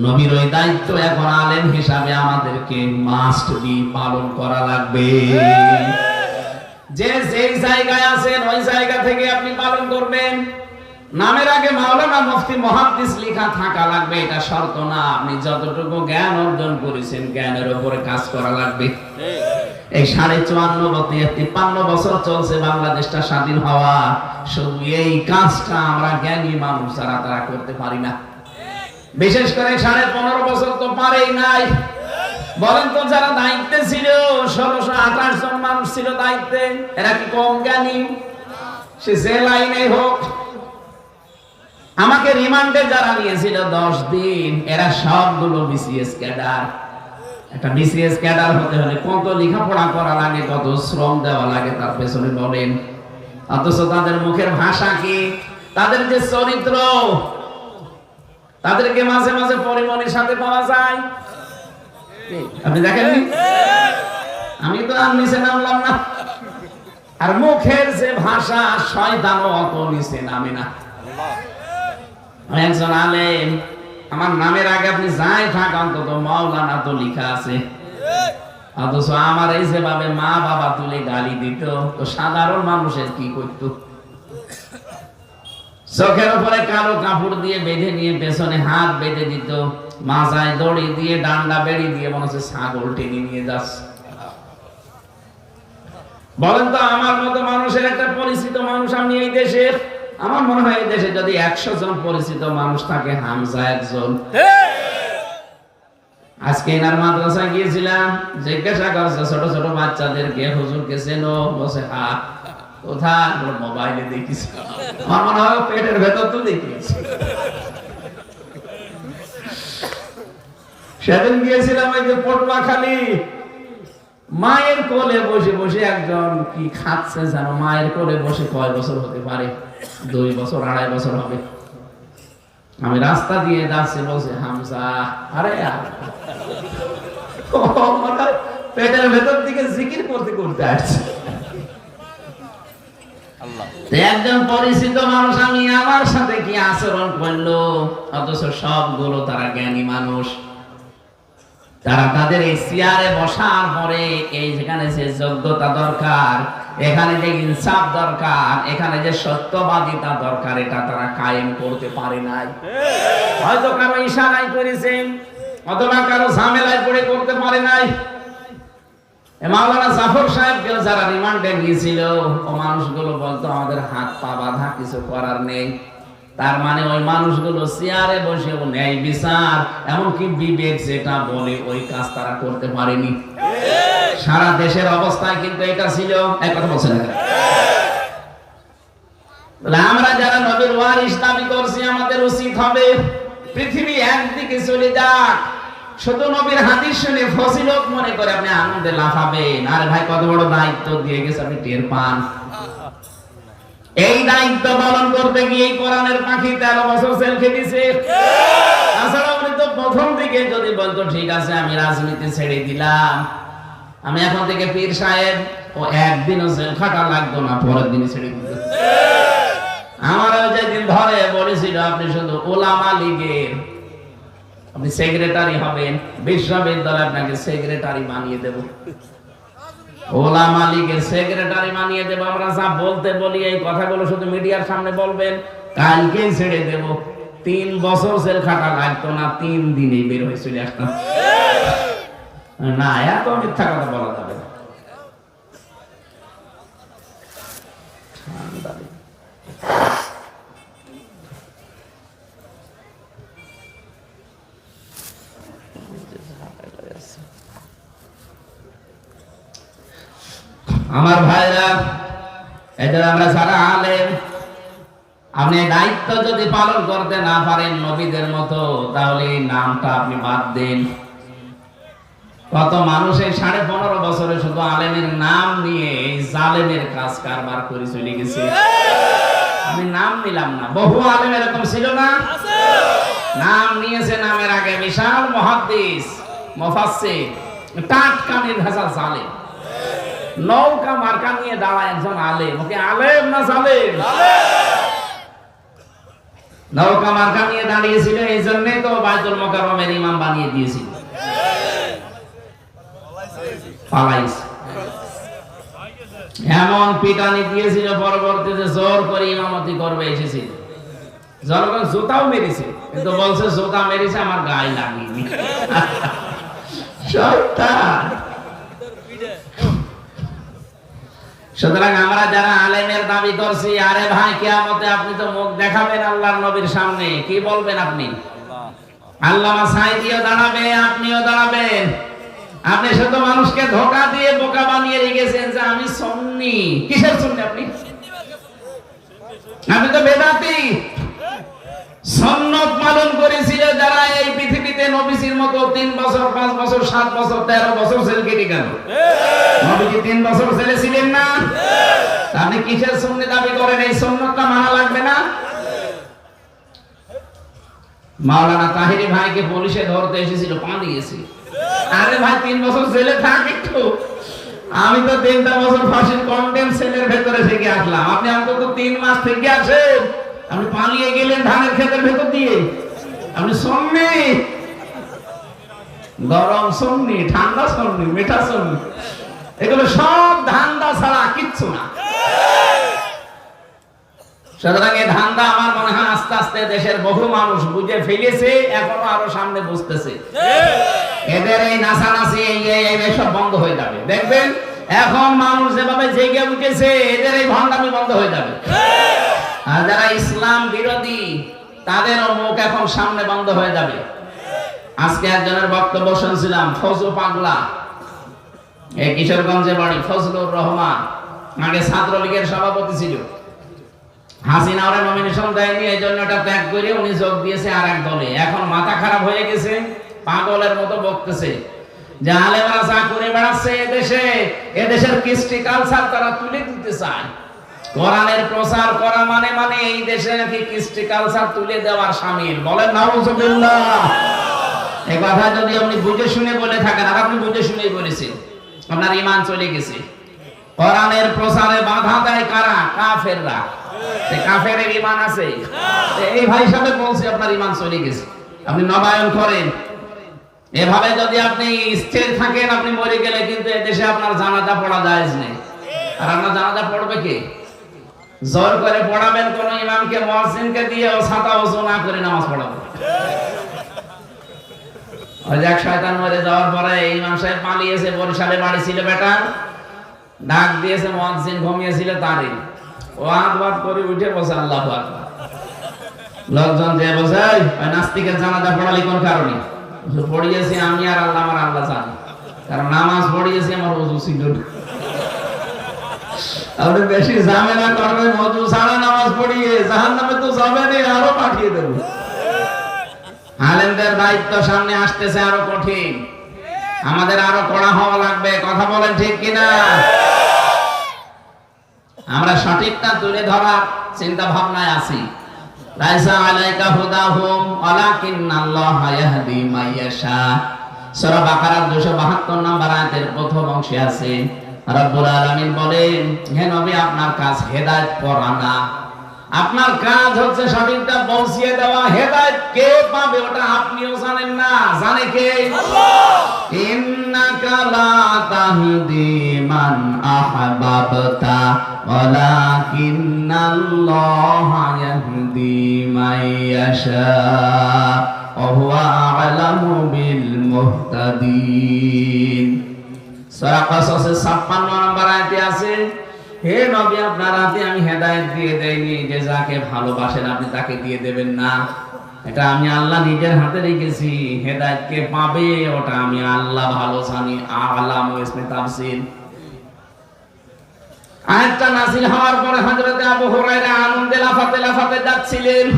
নবীর ওই দায়িত্ব এখন আলেম হিসাবে আমাদেরকে মাস্ট বি পালন করা লাগবে। যে যেই জায়গায় আছেন ওই জায়গা থেকে আপনি পালন করবেন। নামের আগে মাওলানা মুফতি মুহাদ্দিস লেখা থাকা লাগবে, এটা শর্ত না। আপনি যতটুকু জ্ঞান অর্জন করেছেন জ্ঞানের উপরে কাজ করা লাগবে। এই 54-53 বছর চলছে বাংলাদেশটা স্বাধীন হওয়া, শুধু এই কাজটা আমরা জ্ঞানী মানুষ যারা তারা করতে পারি না। বিশেষ করে 15.5 বছর তো পারেই নাই। বলেন তো, যারা দায়িত্বে ছিল 1628 জন মানুষ ছিল দায়িত্বে, এরা কি কম জ্ঞানী? সে যে লাইনে হোক। আমাকে রিমান্ডে যারা নিয়েছিল 10 দিন, এরা সবগুলো বিসিএস ক্যাডার। একটা বিসিএস ক্যাডার হতে হলে কত লেখাপড়া করা লাগে, কত শ্রম দেওয়া লাগে তার পেছনে বলেন। অথচ তাদের মুখের ভাষা কি, তাদের যে চরিত্র, তাদেরকে মাঝে মাঝে পরিমণির সাথে পাওয়া যায়। আপনি দেখেননি? আমি তো আর নিচে নামলাম না। আর মুখের যে ভাষা, শয়তানও অত নিচে নামে না। একজন আলেম, আমার নামের আগে আপনি যাই থাক অন্তত মাওলানা তো লেখা আছে। অথচ আমার এই যেভাবে মা বাবা তুলে গালি দিত, তো সাধারণ মানুষের কি করতো? চোখের উপরে কালো কাপড় দিয়ে বেঁধে নিয়ে পেছনে হাত বেঁধে দিত, মাজায় দড়ি দিয়ে ডান্ডা বেড়ি দিয়ে মনে হচ্ছে ছাগল টেনে নিয়ে যাচ্ছে। বলেন তো, আমার মতো মানুষের একটা পরিচিত মানুষ আমি এই দেশে, আমার মনে হয় এই দেশে যদি 100 জন পরিচিত মানুষ থাকে, হামজা একজন। আজকে এনার মাদ্রাসায় গিয়েছিলাম, জিজ্ঞাসা করছে ছোট ছোট বাচ্চাদেরকে, হুজুরকে চেনো? বসে হ্যাঁ। কোথায়? মোবাইলে দেখিস। আমার মনে হয় পেটের ভেতর তো দেখিস। সেদিন গিয়েছিলাম ওই যে পটুয়াখালী, মায়ের কোলে বসে বসে একজন কি খাচ্ছে জানো? মায়ের কোলে বসে কয় বছর হতে পারে? 2 বছর 2.5 বছর হবে। আমি রাস্তা দিয়ে যাচ্ছি, বলছে হামজা। আরে পেটের ভেতর দিকে জিকির করতে করতে আসছে। একজন পরিচিত মানুষ আমি, আমার সাথে কি আচরণ করলো? অথচ সবগুলো তারা জ্ঞানী মানুষ। তারা তাদের এই চেয়ারে বসার পরে এই যেখানে যে যোগ্যতা দরকার, এখানে যে ইনসাফ দরকার, এখানে যে সত্যবাদিতা দরকার, এটা তারা কায়েম করতে পারে নাই। হয়তো কারো ইশারায় করেছেন, অথবা কারো ঝামেলায় পড়ে করতে পারে নাই। মাওলানা জাফর সাহেবকে যারা রিমান্ডে নিয়েছিল, ও মানুষগুলো বলতো আমাদের হাত পা বাঁধা, কিছু করার নেই। তার মানে ওই মানুষগুলো চেয়ারে বসে ন্যায় বিচার, এমনকি বিবেক যেটা বলে ওই কাজ তারা করতে পারেনি। সারা দেশের অবস্থায় কিন্তু এটা ছিল। এক কথা বলছেন, আমরা যারা নবীর ওয়ারিস দাবি করছি, আমাদের উচিত হবে পৃথিবী একদিকে চলে যাক, শুধু নবীর হাদিস শুনে ফজিলত মনে করে আপনি আনন্দে লাফাবেন। আরে ভাই, কত বড় দায়িত্ব দিয়ে গেছে, আপনি টের পান? এই দায়িত্ব পালন করতে গিয়ে কোরআনের পাখি 13 বছর জেল খেটেছে। তাছাড়া উনি তো প্রথম দিকে যদি বলতো ঠিক আছে আমি রাজনীতি ছেড়ে দিলাম, আমি এখন থেকে পীর সাহেব, ও একদিনও জেল খাটা লাগতো না, পরের দিনই ছেড়ে দিত। আমার যেদিন ধরে বলেছিল আপনি শুধু ওলামা লীগের আপনি সেক্রেটারি হবেন, বিশ্ববিদ্যালয় আপনাকে সেক্রেটারি বানিয়ে দেব, ওলামা লীগের সেক্রেটারি বানিয়ে দেব। আমরা যা বলতে বলি এই কথাগুলো শুধু মিডিয়ার সামনে বলবেন, কালকেই ছেড়ে দেব। 3 বছর জেল খাটা লাগতো না, 3 দিনেই বের হয়ে চলে আসতাম। না, এত মিথ্যা কথা বলা যাবে না। আমার ভাইরা, এদের আমরা যারা আলেম, আপনি দায়িত্ব যদি পালন করতে না পারেন নবীদের মতো, তাহলে এই নামটা আপনি বাদ দেন। কত মানুষ এই 15.5 বছরে শুধু আলেমের নাম নিয়ে এই জালেমের কাজ কারবার করে চলে গেছে। আমি নাম নিলাম না, বহু আলেম এরকম ছিল না? নাম নিয়েছে, নামের আগে বিশাল মুহাদ্দিস মুফাসসির, টাটকা নির্ভেজাল জালেম। নৌকা মার্কা নিয়ে দাঁড়ায় একজন আলেম, ওকে আলেম না জালেম? নৌকা মার্কা নিয়ে দাঁড়িয়েছিল, এই জন্যই তো বাইতুল মুকাররমের ইমাম বানিয়ে দিয়েছিল। পালাইছে, এমন পিটানি দিয়েছিল, পরবর্তীতে জোর করে ইমামতি করবে এসেছিল। জনগণ জুতাও মেরেছে, কিন্তু বলছে জুতা মেরেছে আমার গায়ে লাগেনি। সুতরাং আমরা যারা আলেমের দাবি করছি, আরে ভাই কিয়ামতে আপনি তো মুখ দেখাবেন আল্লাহর নবীর সামনে, কি বলবেন আপনি? আল্লামা সাঈদীও দাঁড়াবে, আপনিও দাঁড়াবেন। আপনি শুধু মানুষকে ধোঁকা দিয়ে বোকা বানিয়ে রেখেছেন যে আমি সুন্নি। কিসের সুন্নি আপনি? আপনি তো বেদাতি। সুন্নাত পালন করেছিল যারা এই পৃথিবীতে, নবীজির মতো 3 বছর 5 বছর 7 বছর 13 বছর জেল কেটে গেল। নবীজি 3 বছর জেলে ছিলেন না? আপনি কিসের সুন্নি দাবি করেন? এই সুন্নাতটা মানা লাগবে না? মাওলানা তাহিরি ভাইকে পুলিশে ধরতে এসেছিল, পালিয়েছে। আরে ভাই 3 বছর জেলে থাক একটু, আমি তো 3টা বছর ফাঁসির কন্টেম সেলের ভেতরে থেকে আসলাম, আপনি অন্তত 3 মাস থেকে আসেন। আপনি পালিয়ে গেলেন ধানের ক্ষেতের ভেতর দিয়ে। আপনি সুন্নি, গরম সুন্নি, ঠান্ডা সুন্নি, মিঠা সুন্নি, এগুলো সব ধান্দা ছাড়া কিচ্ছু না। সুতরাং এই ধান্দা আমার মনে হয় আস্তে আস্তে দেশের বহু মানুষ বুঝে ফেলেছে, এখনো আরো সামনে বুঝতেছে। এদের এই নাচানাচি এই সব বন্ধ হয়ে যাবে, দেখবেন। এখন মানুষ যেভাবে জেগে উঠেছে, এদের এই ভণ্ডামি বন্ধ হয়ে যাবে। আর যারা ইসলাম বিরোধী, তাদেরও মুখ এখন সামনে বন্ধ হয়ে যাবে। আজকে একজনের বক্তব্য শুনছিলাম, ফজু পাগলা, এই কিশোরগঞ্জে বাড়ি, ফজলুর রহমান, আগে ছাত্রলীগের সভাপতি ছিল। হাসিনা ওরা নমিনেশন দেয়নি, এই জন্য এটা ত্যাগ করে উনি যোগ দিয়েছে আর এক দলে। এখন মাথা খারাপ হয়ে গেছে, পাগলের মতো বকতেছে যে আলেমরা যা করে বেড়াচ্ছে এদেশের কৃষ্টি কালচার তারা তুলে দিতে চায়। কোরআনের প্রচার করা মানে এই দেশে নাকি কৃষ্টি কালচার তুলে দেওয়ার শামিল। বলেন নাউজুবিল্লাহ। এই কথা যদি আপনি বুঝে শুনে বলে থাকেন, আর আপনি বুঝে শুনেই বলেছেন, আপনার ঈমান চলে গেছে। কোরআনের প্রচারে বাধা দেয় কারা? কাফেররা। কাফেরের ঈমান আছে? এই ভাই সাহেব বলছে আপনার ঈমান চলে গেছে, আপনি নবায়ন করেন। এভাবে যদি আপনি স্থির থাকেন, আপনি মরে গেলে কিন্তু এদেশে আপনার জানাজা পড়া জায়েজ নেই। আর আপনার জানাজা পড়বে কে? জোর করে পড়াবেন কোন ইমামকে, মুয়াজ্জিনকে দিয়ে ও ছাতা ওযু না করে নামাজ পড়াবেন। ওই যে এক শয়তান মরে যাওয়ার পরে ইমাম সাহেব পালিয়েছে, বরিশালে বাড়ি ছিল বেটা, ডাক দিয়েছে, মুয়াজ্জিন ঘুমিয়েছিল তারই, ও আদবাদ করে উঠে বসে আল্লাহু আকবার। লোকজন যে বসে, ওই নাস্তিকের জানাজা পড়ালি কোন কারণে? পড়িয়েছি আমি আর আল্লাহ, আমার আল্লাহ জানে, কারণ নামাজ পড়িয়েছি আমার ওযু ছিল না। আপনি বেশি ঝামেলা করবেন, ওযু ছাড়া নামাজ পড়িয়ে জাহান্নামে তো যাবেনই, আরো পাঠিয়ে দেব। আলেমদের দায়িত্ব সামনে আসতেছে আরো কঠিন, আমাদের আরো কড়া হওয়া লাগবে। কথা বলেন ঠিক কিনা? আমরা সঠিকটা তুলে ধরার চিন্তা ভাবনায় আছি। লাইসা আলাইকা হুদাহুম ওয়ালাকিন্নাল্লাহা ইয়াহদি মাইয়াশা। সূরা বাকারার 272 নম্বর আয়াতের প্রথম অংশে আছে, রব্বুল আলামিন বলেন, হে নবী, আপনার কাজ হেদায়েত করা না, আপনার কাজ হচ্ছে সঠিকটা পৌঁছিয়ে দেওয়া। হেদায়েত কে পাবে ওটা আপনিও জানেন না, জানে কে? আল্লাহ। ইন্নাকা লা তাহদি মান আহবাবতা ওয়ালাকিন্নাল্লাহা ইয়াহদি মাইয়াশা ওয়া হুয়া আ'লামু বিল মুহতাদিন। সূরা কাসাসের 56 নম্বর আয়াতে আছে, হে নবী, আপনার হাতে আমি হেদায়েত দিয়ে দেইনি যে যাকে ভালোবাসেন আপনি তাকে দিয়ে দেবেন না, এটা আমি আল্লাহ নিজের হাতে রেখেছি। হেদায়েত কে পাবে ওটা আমি আল্লাহ ভালো জানি। আ'লামু ইসমে তাফসীর। আয়াতটা নাযিল হওয়ার পরে হযরত আবু হুরায়রা আনন্দে লাফাতে যাচ্ছিলেন।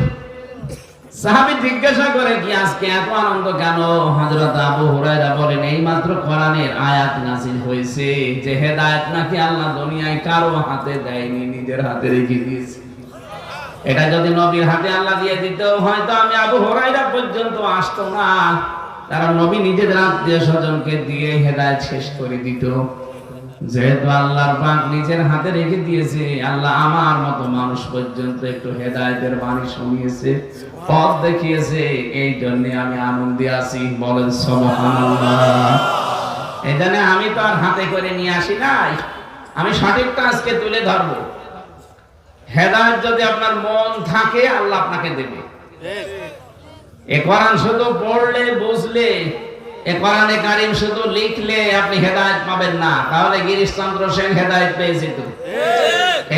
সাহাবী জিজ্ঞাসা করে, কি আজকে এত আনন্দ কেন? হযরত আবু হুরায়রা বলেন, এই মাত্র কোরআনের আয়াত নাযিল হয়েছে যে হেদায়েত নাকি আল্লাহ দুনিয়ায় কারো হাতে দেয়নি, নিজের হাতে রেখে দিয়েছে। এটা যদি নবীর হাতে আল্লাহ দিয়ে দিত, হয়তো আমি আবু হুরায়রা পর্যন্ত আসতো না। তারা নবী নিজেদের আত্মীয় স্বজনকে দিয়ে হেদায়েত শেষ করে দিত। যেহেতু আল্লাহর পাক নিজের হাতে রেখে দিয়েছে, আল্লাহ আমার মতো মানুষ পর্যন্ত একটু হেদায়েতের বাণী শুনিয়েছে, পথ দেখিয়েছে, এই জন্য আমি আনন্দে আছি। বলেন সুবহানাল্লাহ। এই জন্য আমি তো আর হাতে করে নিয়ে আসি নাই, আমি সঠিকটা আজকে তুলে ধরবো। হেদায়েত যদি আপনার মন থাকে, আল্লাহ আপনাকে দেবে। এ কোরআন শুধু পড়লে বুঝলে, এ কোরআনে কারীম শুধু লিখলে আপনি হেদায়েত পাবেন না। তাহলে গিরিশচন্দ্র সেন হেদায়েত পেয়েছে তো?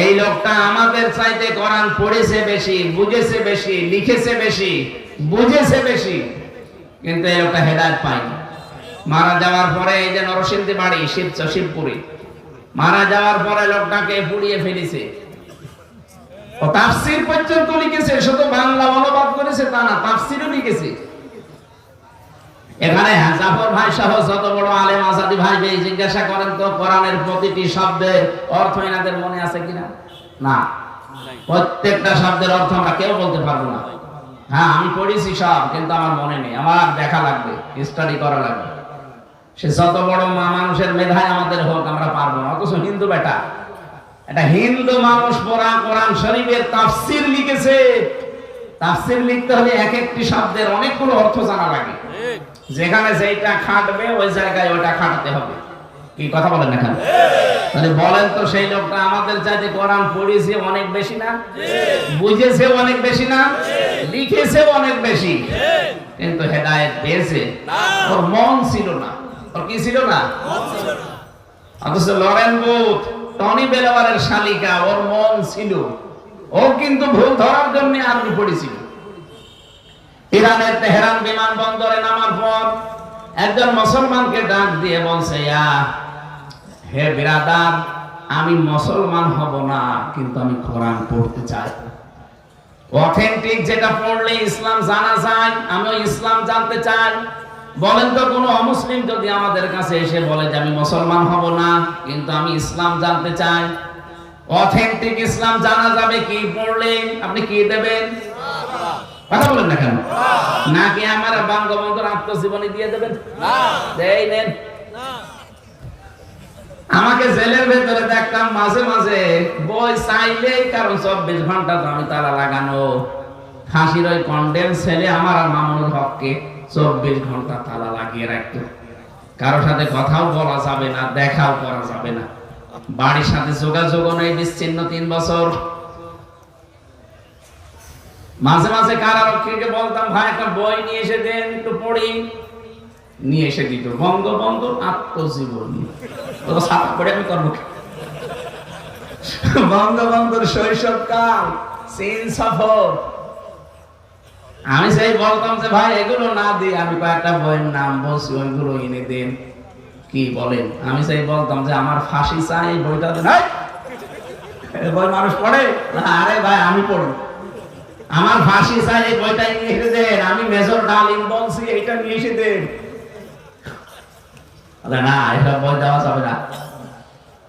এই লোকটা আমাদের চাইতে কোরআন পড়েছে বেশি, বুঝেছে বেশি, লিখেছে বেশি, বুঝেছে বেশি, কিন্তু এই লোকটা হেদায়েত পায়নি। মারা যাওয়ার পরে এই যে নরসিংদী বাড়ি শিবপুরে, মারা যাওয়ার পরে লোকটাকে পুড়িয়ে ফেলেছে। ও তাফসীর পর্যন্ত লিখেছে, শুধু বাংলা অনুবাদ করেছে তা না, তাফসীরও লিখেছে। এখানে জাফর ভাই সহ যত বড় আলেম আজাদি ভাই জিজ্ঞাসা করেন তো, কোরআনের প্রতিটি শব্দের অর্থ এনাদের মনে আছে কিনা? না, প্রত্যেকটা শব্দের অর্থ আমরা কেউ বলতে পারবো না। হ্যাঁ, আমি পড়েছি সব, কিন্তু আমার মনে নেই, আমার দেখা লাগবে, স্টাডি করা লাগবে। সে যত বড় মানুষের মেধায় আমাদের হোক, আমরা পারবো না। অথচ হিন্দু বেটা, এটা হিন্দু মানুষ পড়া কোরআন শরীফের তাফসীর লিখেছে। তাফসীর লিখতে হলে এক একটি শব্দের অনেকগুলো অর্থ জানা লাগে। যেখানে যেটা খাটবে ওই জায়গায় ওটা খাটাতে হবে। কি কথা বলেন না? তাহলে বলেন তো, সেই লোকটা আমাদের চাইতে কোরআন পড়েছে অনেক বেশি না? বুঝেছে অনেক বেশি না? লিখেছে অনেক বেশি, কিন্তু হেদায়েত পেয়েছে? ওর মন ছিল না। ওর কি ছিল না? অথচ লরেন বুথ, টনি বেলাওয়ারের শালিকা, ওর মন ছিল। ও কিন্তু ভুল ধরার জন্য আরবি পড়েছিল। ইরানের তেহরান বিমানবন্দরে নামার পর একজন মুসলমানকে ডাক দিয়ে বলছে, হে বিরাদার, আমি মুসলমান হব না, কিন্তু আমি কোরআন পড়তে চাই। অথেন্টিক যেটা পড়লে ইসলাম জানা যায়, আমিও ইসলাম জানতে চাই। বলেন তো, কোন অমুসলিম যদি আমাদের কাছে এসে বলে যে আমি মুসলমান হব না, কিন্তু আমি ইসলাম জানতে চাই, অথেন্টিক ইসলাম জানা যাবে কি পড়লে? আপনি কি দেবেন? কথা বলেন না কেন? নাকি আমার বঙ্গবন্ধুর আত্মজীবনী দিয়ে দেবেন? দেই নেন। আমাকে জেলের ভেতরে দেখতাম মাঝে মাঝে বই চাইলেই, কারণ 24 ঘন্টা তো আমি তালা লাগানো। ফাঁসির ওই কন্ডেম ছেলে আমার আর মামুনুল হককে 24 ঘন্টা তালা লাগিয়ে রাখতো। কারোর সাথে কথাও বলা যাবে না, দেখাও করা যাবে না, বাড়ির সাথে যোগাযোগও নেই, বিচ্ছিন্ন 3 বছর। মাঝে মাঝে কারারক্ষীকে বলতাম, ভাই একটা বই নিয়ে এসে দেন, একটু পড়ি। নিয়ে এসে দিত, বঙ্গবন্ধুর আত্মজীবনী। তো ছাপা পড়ে আমি করবো কি? বঙ্গবন্ধুর শৈশবকাল, চীন সফর। আমি সেই বলতাম যে ভাই এগুলো না দিয়ে আমি কয়েকটা বইয়ের নাম বলছি, ওইগুলো এনে দেন। কি বলেন? আমি সেই বলতাম যে আমার ফাঁসি চাই, এই বইটা দেন। বই মানুষ পড়ে? আরে ভাই, আমি পড়ি। আমার ফাঁসি চাই, এই বইটা নিয়ে এসে দেন। আমি মেজর ডালিম বলছি, এইটা নিয়ে এসে দেন। না, এসব বই দেওয়া যাবে না।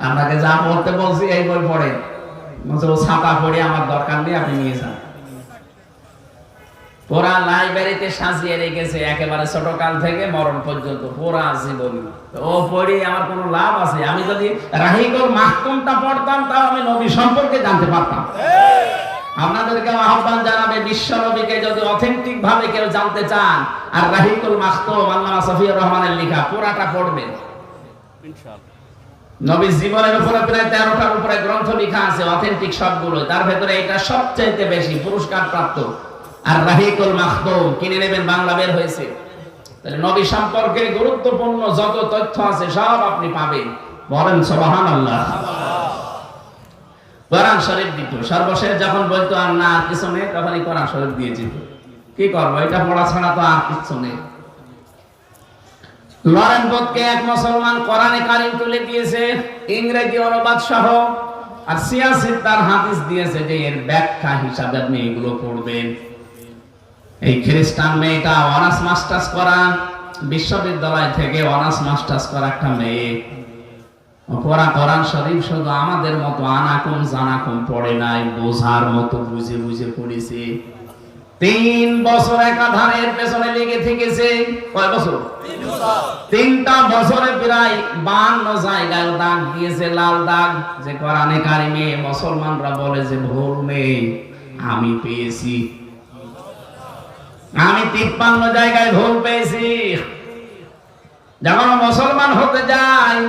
আপনাকে যা পড়তে বলছি এই বই পড়ে। ও ছাপা পড়ে আমার দরকার নেই, আপনি নিয়ে যান। পুরা লাইব্রেরিতে সাজিয়ে রেখেছে, একেবারে ছোটকাল থেকে মরণ পর্যন্ত পুরা জীবনী। ও পড়ে আমার কোনো লাভ আছে? আমি যদি রাহিকুল মাহতুমটা পড়তাম, তাও আমি নবী সম্পর্কে জানতে পারতাম। আপনাদেরকে আহ্বান জানাবে, বিশ্ব নবীকে যদি অথেন্টিক ভাবে কেউ জানতে চান, আর রাহিকুল মাহতুম আল্লামা সফিউর রহমানের লেখা পুরাটা পড়বেন ইনশাআল্লাহ। নবীর জীবনের উপরে প্রায় 13টার উপরে গ্রন্থ লেখা আছে, অথেন্টিক সবগুলো। তার ভেতরে এটা সবচেয়ে বেশি পুরস্কার প্রাপ্ত। আর রাহিকুল মাহতুম কিনে নেবেন, বাংলা বের হয়েছে। তাহলে নবী সম্পর্কে গুরুত্বপূর্ণ যত তথ্য আছে সব আপনি পাবেন। বলেন সুবহানাল্লাহ। কোরআন শরীফ দিত সর্বশেষ, যখন বলতো আর না আর কিছু নেই, তখনই কোরআন শরীফ দিয়ে যেত। কি করবো, এটা পড়া ছাড়া তো আর কিছু নেই। লরেন বুথকে এক মুসলমান কোরআনে কারীম তুলে দিয়েছে, ইংরেজি অনুবাদ সহ। আর সিয়াসিদ তার হাদিস দিয়েছে যে এর ব্যাখ্যা হিসাবে আপনি এগুলো পড়বেন। এই খ্রিস্টান মেয়েটা অনার্স মাস্টার্স করা, বিশ্ববিদ্যালয় থেকে অনার্স মাস্টার্স করা একটা মেয়ে, কোরআন শরীফ শুধু আমাদের মতো আনাকুম জানাকুম পড়ে নাই, বোঝার মতো বুঝে বুঝে পড়েছে। 3 বছর একাধারের পেছনে লেগে থেকেছে। কয় বছর? 3টা বছরে প্রায় 52 জায়গায় দাগ দিয়েছে, লাল দাগ। যে কোরআনে কারিমে মুসলমানরা বলে যে ভুল নেই, আমি পেয়েছি। আমি 53 জায়গায় ভুল পেয়েছি। যখন মুসলমান হতে যায়,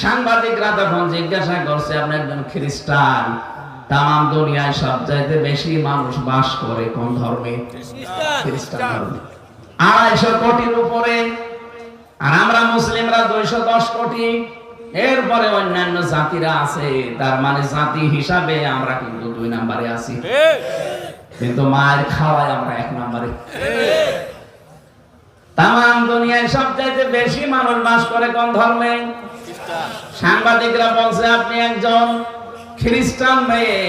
সাংবাদিকরা তখন জিজ্ঞাসা করছে, আপনি একজন খ্রিস্টান, তাম দুনিয়ায় সবচাইতে বেশি মানুষ বাস করে কোন ধর্মে? খ্রিস্টান ধর্মে। 250 কোটির উপরে, আর আমরা মুসলিমরা 210 কোটি। এরপরে অন্যান্য জাতিরা আছে, তার মানে জাতি হিসাবে আমরা কিন্তু 2 নম্বরে আছি, কিন্তু মায়ের খাওয়ায় আমরা 1 নম্বরে। তাম দুনিয়ায় সবচাইতে বেশি মানুষ বাস করে কোন ধর্মে? সাংবাদিকরা বলছে, আপনি একজন খ্রিস্টান মেয়ে,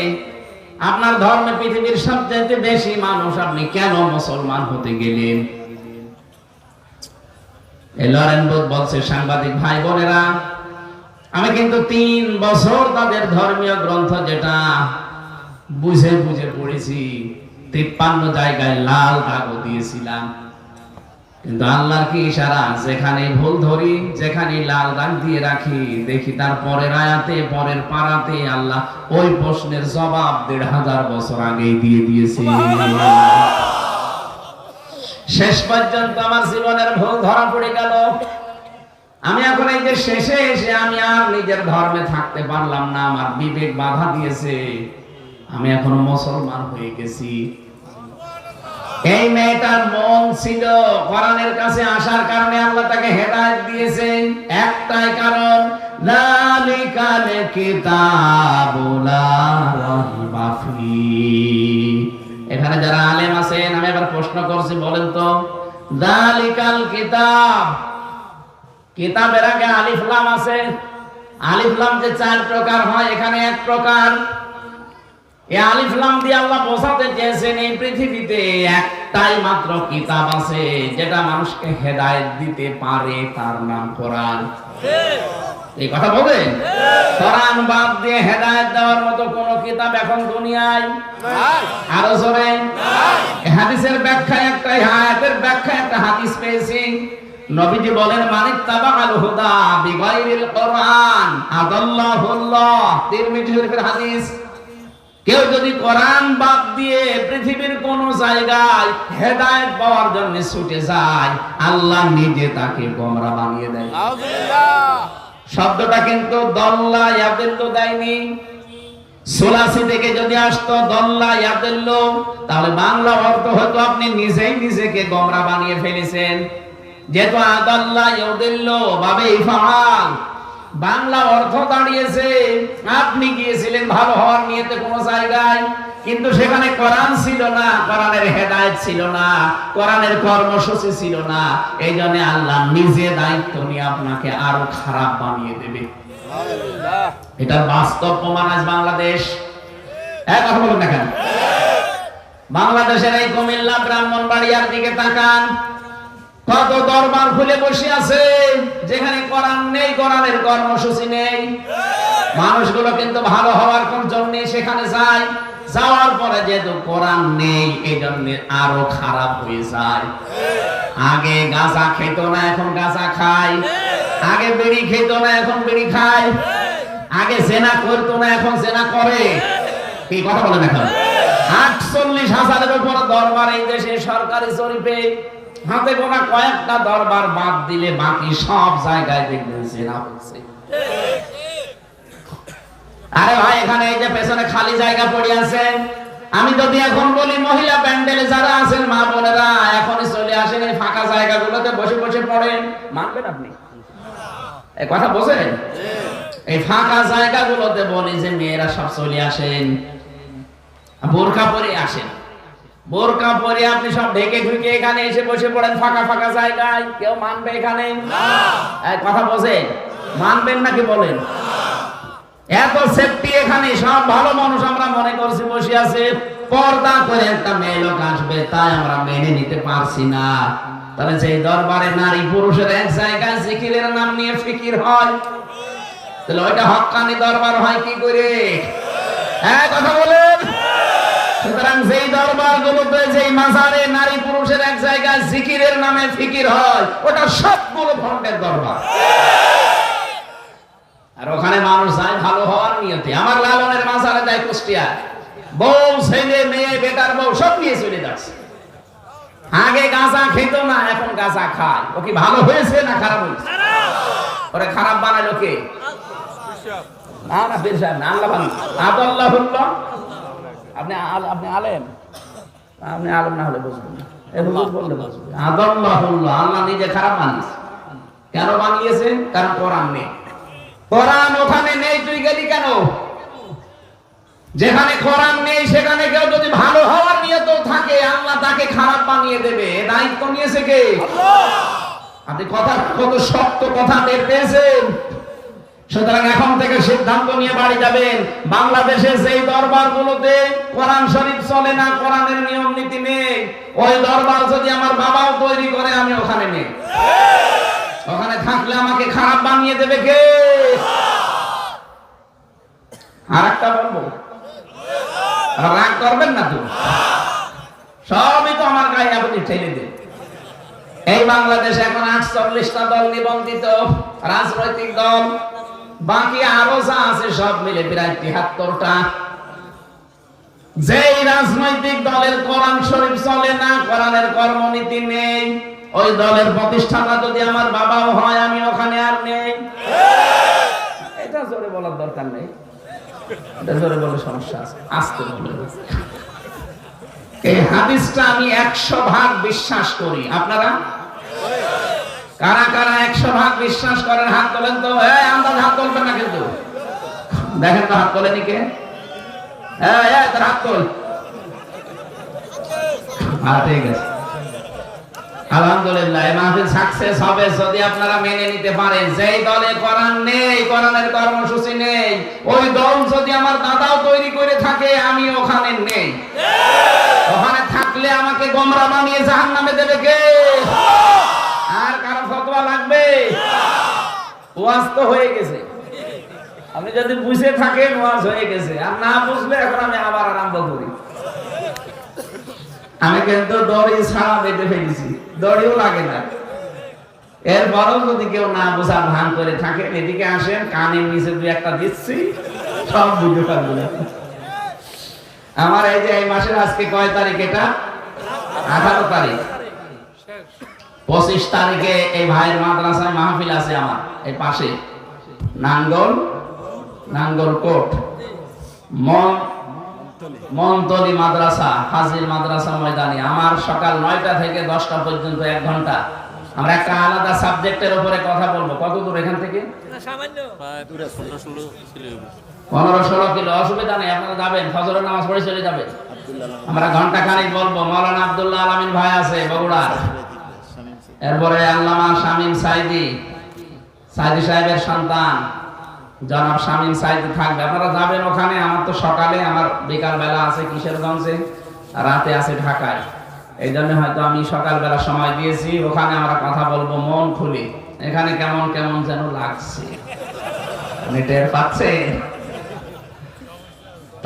আপনার ধর্মে পৃথিবীর সবচাইতে বেশি মানুষ, আপনি কেন মুসলমান হতে গেলেন? লরেন বুথ বলছে, সাংবাদিক ভাই বোনেরা, আমি কিন্তু 3 বছর তাদের ধর্মীয় গ্রন্থ যেটা বুঝে বুঝে পড়েছি, 53 জায়গায় লাল দাগও দিয়েছিলাম। কিন্তু আল্লাহর কি ইশারা, যেখানে ভুল ধরি, যেখানে লাল দাগ দিয়ে রাখি, দেখি তার পরের আয়াতে, পরের পারাতে আল্লাহ ওই প্রশ্নের জবাব 1500 বছর আগেই দিয়ে দিয়েছে। শেষ পর্যন্ত আমার জীবনের ভুল ধরা পড়ে গেল। আমি এখন এই যে শেষে এসে আমি আর নিজের ধর্মে থাকতে পারলাম না, আমার বিবেক বাধা দিয়েছে, আমি এখন মুসলমান হয়ে গেছি। এই মেয়েটার মন ছিল কোরআনের কাছে আসার কারণে আল্লাহ তাকে হেদায়েত দিয়েছেন। একটাই কারণ, যালিকাল কিতাবু লা রাইবা ফীহি। এখানে যারা আলেম আছেন, আমি এবার প্রশ্ন করছি, বলেন তো, যালিকাল কিতাব, কিতাবের আগে আলিফ লাম আছে। আলিফ লাম যে 4 প্রকার হয়, এখানে 1 প্রকার। এই আলিফ লাম দিয়ে আল্লাহ বোঝাতে চেয়েছেন, এই পৃথিবীতে একটাই মাত্র কিতাব আছে যেটা মানুষকে হেদায়েত দিতে পারে, তার নাম কোরআন। এই কথা বলেন, কোরআন বাদ দিয়ে হেদায়েত দেওয়ার মতো কোন কিতাব এখন দুনিয়ায় আরো জোরে হাদিসের ব্যাখ্যা একটাই, আয়াতের ব্যাখ্যা একটা হাদিস পেয়েছি। নবীজি বলেন, মানিত্তাবাআল হুদা বিগাইরিল কোরআন আদাল্লাহুল্লাহ। তিরমিজি শরীফের হাদিস। কেউ যদি কোরআন বাদ দিয়ে পৃথিবীর কোন জায়গায় হেদায়েত পাওয়ার জন্য ছুটে যায়, আল্লাহ নিজে তাকে গোমরা বানিয়ে দেয়। শব্দটা কিন্তু দল্লা ইয়াদিল্লু দেয়নি। সুলাসি থেকে যদি আসতো দল্লা ইয়াদিল্লু, তাহলে বাংলা অর্থ হতো আপনি নিজেই নিজেকে গোমরা বানিয়ে ফেলেছেন। যেহেতু আদাল্লা ইয়াদিল্লু বাবে ইফআল, বাংলা অর্থ দাঁড়িয়েছে আপনি গিয়েছিলেন ভালো হওয়ার নিয়তে কোন জায়গায়, কিন্তু সেখানে কোরআন ছিল না, কোরআনের হেদায়েত ছিল না, কোরআনের কর্মসূচি ছিল না। এই জন্য আল্লাহ নিজে দায়িত্ব নিয়ে আপনাকে আরো খারাপ বানিয়ে দেবে। এটা বাস্তব প্রমাণ। আজ বাংলাদেশ, কথা বলুন না কেন, বাংলাদেশের এই কুমিল্লা ব্রাহ্মণবাড়িয়ার দিকে তাকান, কত দরবার খুলে বসে আছে যেখানে কোরআন নেই, কোরআনের কর্মসূচি নেই। মানুষগুলো কিন্তু ভালো হওয়ার কোন জন্য সেখানে যায়, যাওয়ার পরে যেহেতু কোরআন নেই, এই জন্য আরো খারাপ হয়ে যায়। আগে গাঁজা খেত না, এখন গাঁজা খায়। আগে বিড়ি খেত না, এখন বিড়ি খায়। আগে জেনা করতো না, এখন জেনা করে। কি কথা বলেন? এখন 48,000-এর উপর দরবার এই দেশে সরকারি জরিপে, হাতে গোনা কয়েকটা দরবার বাদ দিলে বাকি সব জায়গায় দেখবেন জেনা হচ্ছে। আরে ভাই, এখানে এই যে পেছনে খালি জায়গা পড়ে আছে, আমি যদি এখন বলি মহিলা প্যান্ডেলে যারা আছেন মা বোনেরা এখনই চলে আসেন, এই ফাঁকা জায়গাগুলোতে বসে বসে পড়েন, মানবেন আপনি? এই কথা বোঝেন? এই ফাঁকা জায়গাগুলোতে বলি যে মেয়েরা সব চলে আসেন, বোরকা পরে আসেন, বোরকা পরে আপনি সব ঢেকে ঢুকে এখানে এসে বসে পড়েন ফাঁকা ফাঁকা জায়গায়, কেউ মানবে এখানে? কথা বোঝেন? মানবেন নাকি বলেন? এত সেফটি এখানে, সব ভালো মানুষ আমরা মনে করছি বসে আছে, পর্দা করে একটা মেয়ে লোক আসবে তাই আমরা মেনে নিতে পারছি না। তাহলে সেই দরবারে নারী পুরুষের এক জায়গায় জিকিরের নাম নিয়ে ফিকির হয়, তাহলে ওইটা হক্কানি দরবার হয় কি করে? হ্যাঁ, কথা বলেন। সুতরাং যেই দরবার গুলোতে যেই মাজারে নারী পুরুষের এক জায়গায় জিকিরের নামে ফিকির হয়, ওটা সবগুলো ভণ্ডের দরবার। আর ওখানে মানুষ যায় ভালো হওয়ার নিয়তে। আমার লালনের মাজারে যায় কুষ্টিয়া, বউ ছেলে মেয়ে বেটার বউ সব নিয়ে চলে যাচ্ছে। আগে গাঁজা খেত না, এখন গাঁজা খায়। ও কি ভালো হয়েছে না খারাপ হয়েছে? ওরে খারাপ বানালো কে? না না, পীর সাহেব না, আল্লাহ বানালো। আদাল্লাহুল্লাহ। আপনি আলেম, আপনি আলেম না হলে বুঝবেন না, এই হুজুর বললে বুঝবেন। আদাল্লাহুল্লাহ, আল্লাহ নিজে খারাপ বানিয়েছে। কেন বানিয়েছে? কারণ কোরআন নেই। কোরআন ওখানে নেই, তুই গেলি কেন? যেখানে কোরআন নেই সেখানে কেউ যদি ভালো হওয়ার নিয়ত থাকে, আল্লাহ তাকে খারাপ বানিয়ে দেবে। দায়িত্ব নিয়েছে কে? আল্লাহ। আপনি কথা কত শক্ত কথা টের পেয়েছেন। সুতরাং এখন থেকে সিদ্ধান্ত নিয়ে বাড়ি যাবেন। বাংলাদেশের যেই দরবারগুলোতে কোরআন শরীফ চলে না, কোরআনের নিয়ম নীতি নেই, ওই দরবার যদি আমার বাবাও তৈরি করে, আমি ওখানে নেই। ওখানে থাকলে আমাকে খারাপ বানিয়ে দেবে কে? আর একটা বলবো, রাগ করবেন না তো, সবই তো আমার গায়ে আপনি ঠেলে দেন। এই বাংলাদেশে এখন 48টা দল নিবন্ধিত রাজনৈতিক দল, বাকি আরো যা আছে সব মিলে প্রায় 73টা। যেই রাজনৈতিক দলের কোরআন শরীফ চলে না, কোরআনের কর্মনীতি নেই, ওই দলের প্রতিষ্ঠাতা যদি আমার বাবাও হয়, আমি ওখানে আর নেই। এটা জোরে বলার দরকার নেই, এটা জোরে বলে সমস্যা আছে, আস্তে বলে। এই হাদিসটা আমি 100% বিশ্বাস করি। আপনারা কারা কারা 100% বিশ্বাস করেন? হাত তোলেন তো। আন্দাজ হাত তুলবেন না কিন্তু, দেখেন তো হাত তোলেনি কে? তোর হাত তোল। ঠিক আছে, আলহামদুলিল্লাহ। এই মাহফিল সাকসেস হবে যদি আপনারা মেনে নিতে পারেন। যেই দলে কোরআন নেই, কোরআনের কর্মসূচি নেই, ওই দল যদি আমার দাদাও তৈরি করে থাকে, আমি ওখানে নেই। ওখানে থাকলে আমাকে গোমরা বানিয়ে জাহান্নামে দেবে কে? আর কারো ফতোয়া লাগবে? ওয়াজ তো হয়ে গেছে, আপনি যদি বুঝে থাকেন ওয়াজ হয়ে গেছে। আর না বুঝলে এখন আমি আবার আরম্ভ করি। আমি কিন্তু দড়ি ছাড়া বেঁধে ফেলেছি, দড়িও লাগে না। এরপরও যদি কেউ না বোঝার ভান করে থাকে, এদিকে আসেন, কানের নিচে 2-1টা দিচ্ছি, সব বুঝে পারবেন। আমার এই যে এই মাসের আজকে কয় তারিখ? এটা 18 তারিখ। 25 তারিখে এই ভাইয়ের মাদ্রাসায় মাহফিল আছে আমার এই পাশে, নাঙ্গল কোট মনতলি মাদ্রাসা, হাজির মাদ্রাসা ময়দানে। আমার সকাল 9টা থেকে 10টা পর্যন্ত 1 ঘন্টা। আমরা একটা আলাদা সাবজেক্টের উপরে কথা বলবো। কত দূর এখান থেকে? 15-16 কিলো। অসুবিধা নেই, আপনারা যাবেন, ফজরের নামাজ পড়ে চলে যাবেন। আমরা ঘন্টা খানিক বলবো। মাওলানা আব্দুল্লাহ আলামিন ভাই আছে বগুড়া, এরপরে আল্লামা শামীম সাইদি সাহেবের সন্তান জনাব শামীম সাইদি থাকবে। আপনারা যাবেন ওখানে। আমার তো সকালে, আমার বিকাল বেলা আছে কিশোরগঞ্জে, রাতে আছে ঢাকায়। এই জন্য হয়তো আমি সকাল বেলা সময় দিয়েছি। ওখানে আমরা কথা বলবো মন খুলে। এখানে কেমন কেমন যেন লাগছে, আপনি টের পাচ্ছেন?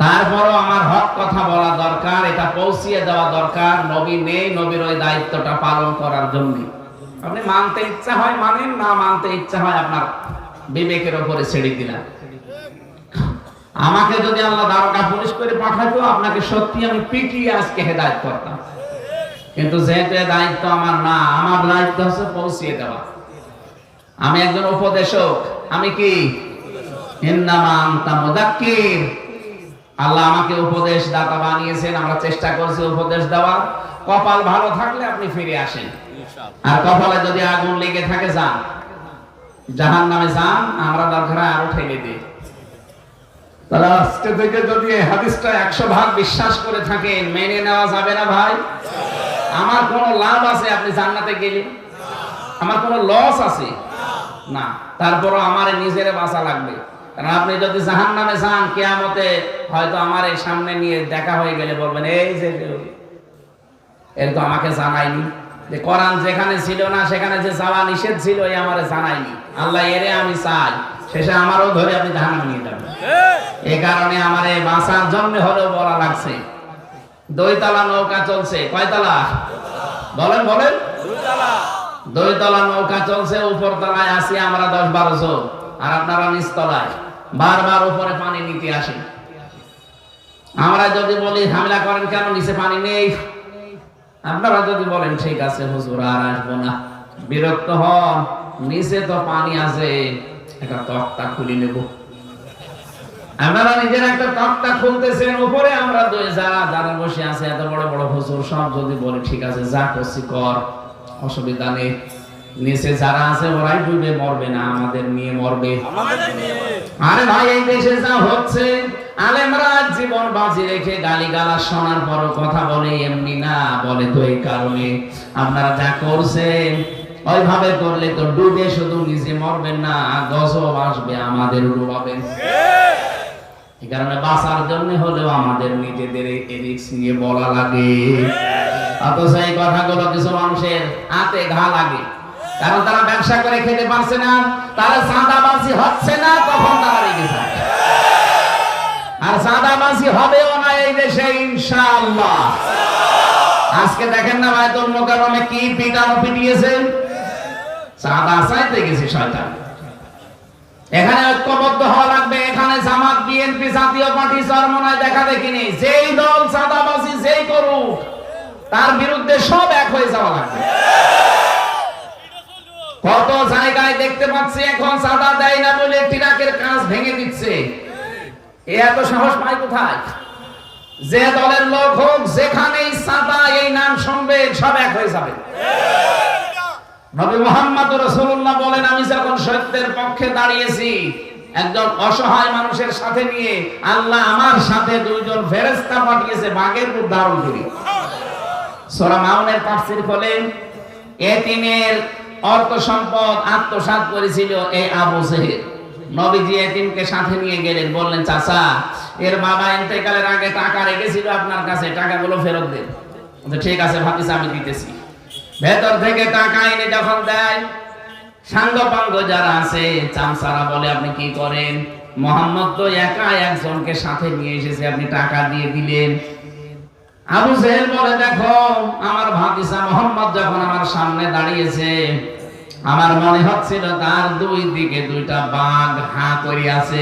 তারপরও আমার হক কথা বলা দরকার, এটা পৌঁছিয়ে দেওয়া দরকার। নবী নেই, নবীর ওই দায়িত্বটা পালন করার জন্য। আপনি মানতে ইচ্ছা হয় মানেন, না মানতে ইচ্ছা হয় আপনার বিবেকের উপরে ছেড়ে দিলাম। আমাকে যদি আল্লাহ দারোগা পুলিশ করে পাঠাতো, আপনাকে সত্যি আমি পিটিয়ে আজকে হেদায়েত করতাম। কিন্তু যেহেতু দায়িত্ব আমার না, আমার দায়িত্ব হচ্ছে পৌঁছিয়ে দেওয়া। আমি একজন উপদেশক। আমি কি? ইন্নামা আনতা মুযাক্কির। আল্লাহ আমাকে উপদেশ দাতা বানিয়েছেন, আমরা চেষ্টা করছি উপদেশ দেওয়ার। কপাল ভালো থাকলে আপনি ফিরে আসেন, আর কপালে যদি আগুন লেগে থাকে যান, জাহান্নামে যান। আমরা দরকার আরো ঠেলে দিই। তাহলে আজকে থেকে যদি এই হাদিসটা 100% বিশ্বাস করে থাকেন, মেনে নেওয়া যাবে না ভাই? আমার কোনো লাভ আছে আপনি জান্নাতে গেলে? আমার কোনো লস আছে না। তারপরও আমার নিজের বাঁচা লাগবে। কারণ আপনি যদি জাহান্নামে যান, কিয়ামতে হয়তো আমার এই সামনে নিয়ে দেখা হয়ে গেলে বলবেন, এই যে এর তো আমাকে জানায়নি, যে কোরআন যেখানে ছিল না সেখানে যে যাওয়া নিষেধ ছিল, এই আমারে জানায়নি। আল্লাহ এরে আমি চাই শেষে আমারও ধরে আপনি জাহান্নামে নিয়ে যাবেন। এই কারণে আমারে বাঁচার জন্য হলেও বলা লাগছে। 2 তলা নৌকা চলছে, কয় তলা বলেন বলেন? 2 তলা নৌকা চলছে, উপর তলায় আছি আমরা 10-12 জন, আর আপনারা নিচ তলায়। বারবার উপরে পানি নিতে আসে। আমরা যদি বলি ঝামেলা করেন কেন, নিচে পানি নেই, আপনারা যদি বলেন ঠিক আছে হুজুর আর আসবো না, বিরক্ত হন, নিচে তো পানি আছে, একটা তক্তা খুলে নেব। আপনারা নিজের একটা তক্তা খুলতেছেন, উপরে আমরা যারা বসে আছে এত বড় বড় হুজুর সব যদি বলে ঠিক আছে যা করছি কর, অসুবিধা নেই, নিচে যারা আছে ওরাই ডুবে মরবে না, আমাদের নিয়ে মরবে। আরে ভাই এই দেশে যা হচ্ছে, আলেমরা জীবন বাজি রেখে গালিগালাজ শোনার পরও কথা বলে এমনি না, বলে তো এই কারণে আপনারা যা করছেন ওইভাবে করলে তো ডুবে শুধু নিজে মরবেন না, গজব আসবে, আমাদের ডুবাবেন। এই কারণে বাঁচার জন্য হলেও আমাদের নিজেদের রিস্ক নিয়ে বলা লাগে। অথচ এই কথাগুলো কিছু মানুষের হাতে ঘা লাগে, কারণ তারা ব্যবসা করে খেতে পারছে না, তারা চাঁদাবাজি হচ্ছে না, তখন তারা রেগে যায়। আর চাঁদাবাজি হবেও না এই দেশে ইনশাআল্লাহ। আজকে দেখেন না বায়তুল মুকাররমে কি পিটানো পিটিয়েছে, চাঁদা চাইতে গেছে শয়তান। এখানে ঐক্যবদ্ধ হওয়া লাগবে। এখানে জামাত, বিএনপি, জাতীয় পার্টি চরমনায় দেখা দেখিনি, যেই দল চাঁদাবাজি যেই করুক তার বিরুদ্ধে সব এক হয়ে যাওয়া লাগবে। কত জায়গায় দেখতে পাচ্ছি এখন চাঁদা দেয় না বলে ট্রাকের কাজ ভেঙে দিচ্ছে। এত সাহস পায় কোথায়? যে দলের লোক হোক, যেখানেই চাঁদা এই নাম শুনবে সব এক হয়ে যাবে। নবী মুহাম্মদ রাসূলুল্লাহ বলেন, আমি যখন সত্যের পক্ষে দাঁড়িয়েছি একজন অসহায় মানুষের সাথে নিয়ে, আল্লাহ আমার সাথে 2 জন ফেরেশতা পাঠিয়েছে বাঘের রূপ ধারণ করে। সূরা মাউনের তাফসীর বলেন, এতিমের অর্থ সম্পদ আত্মসাৎ করেছিল এই আবু জেহেল। নবীজি এতিমকে সাথে নিয়ে গেলেন, বললেন চাচা এর বাবা ইন্তেকালের আগে টাকা রেখেছিল আপনার কাছে, টাকাগুলো ফেরত দেন। ঠিক আছে ভাতিজা আমি দিতেছি। ভেতর থেকে টাকা এনে যখন দেয়, সাঙ্গপাঙ্গ যারা আছে চামচারা বলে আপনি কি করেন, মোহাম্মদ তো একা একজনকে সাথে নিয়ে এসেছে, আপনি টাকা দিয়ে দিলেন। আবু জেহেল বলে, দেখো আমার ভাতিজা মোহাম্মদ যখন আমার সামনে দাঁড়িয়েছে, আমার মনে হচ্ছিল তার 2 দিকে 2টা বাঘ হাঁ করে আছে।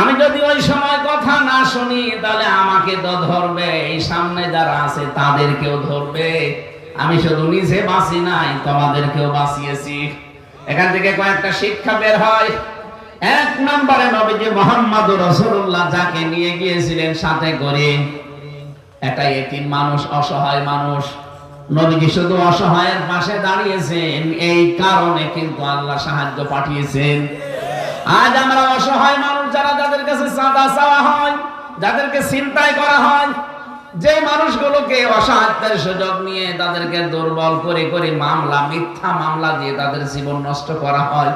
আমি যদি ওই সময় কথা না শুনি তাহলে আমাকে তো ধরবে, এই সামনে যারা আছে তাদেরকেও ধরবে। আমি শুধু নিজে বাঁচি নাই, তোমাদেরকেও বাঁচিয়েছি। এখান থেকে কয়েকটা শিক্ষা বের হয়। 1 নম্বরে নবীজি মুহাম্মদুর রাসূলুল্লাহ যাকে নিয়ে গিয়েছিলেন সাথে করে, একটা এতিম মানুষ, অসহায় মানুষ, নবীজি শুধু অসহায়ের পাশে দাঁড়িয়েছেন, এই কারণে কিন্তু আল্লাহ সাহায্য পাঠিয়েছেন। আজ আমরা অসহায় মানুষ যারা, যাদের কাছে চাঁদা চাওয়া হয়, যাদেরকে চিন্তায় করা হয়, যে মানুষগুলোকে অসহায়তার সুযোগ নিয়ে তাদেরকে দুর্বল করে করে মামলা, মিথ্যা মামলা দিয়ে তাদের জীবন নষ্ট করা হয়।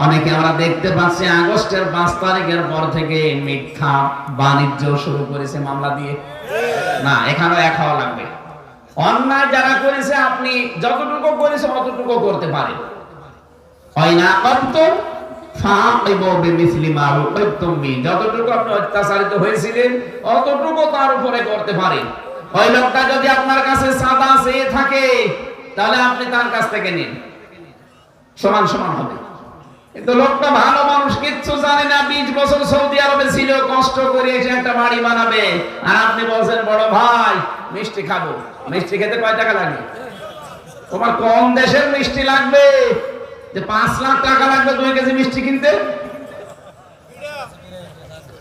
অনেকে আমরা দেখতে পাচ্ছি আগস্টের 5 তারিখের পর থেকে মিথ্যা বাণিজ্য শুরু করেছে মামলা দিয়ে। না, এখানেও এক হওয়া লাগবে। অন্যায় যারা করেছে আপনি যতটুকু করেছে অতটুকু করতে পারেন। হয় না করতো যতটুকু আপনি অত্যাচারিত হয়েছিলেন অতটুকু তার উপরে করতে পারেন। ওই লোকটা যদি আপনার কাছে চাঁদা চেয়ে থাকে তাহলে আপনি তার কাছ থেকে নিন, সমান সমান হবে। কিন্তু লোকটা ভালো মানুষ, কিচ্ছু জানে না, 20 বছর সৌদি আরবে ছিল, কষ্ট করে এসে একটা বাড়ি বানাবে, আর আপনি বলছেন বড় ভাই মিষ্টি খাবো। মিষ্টি খেতে কয় টাকা লাগে? তোমার কোন দেশের মিষ্টি লাগবে যে 5 লাখ টাকা লাগবে 2 কেজি মিষ্টি কিনতে?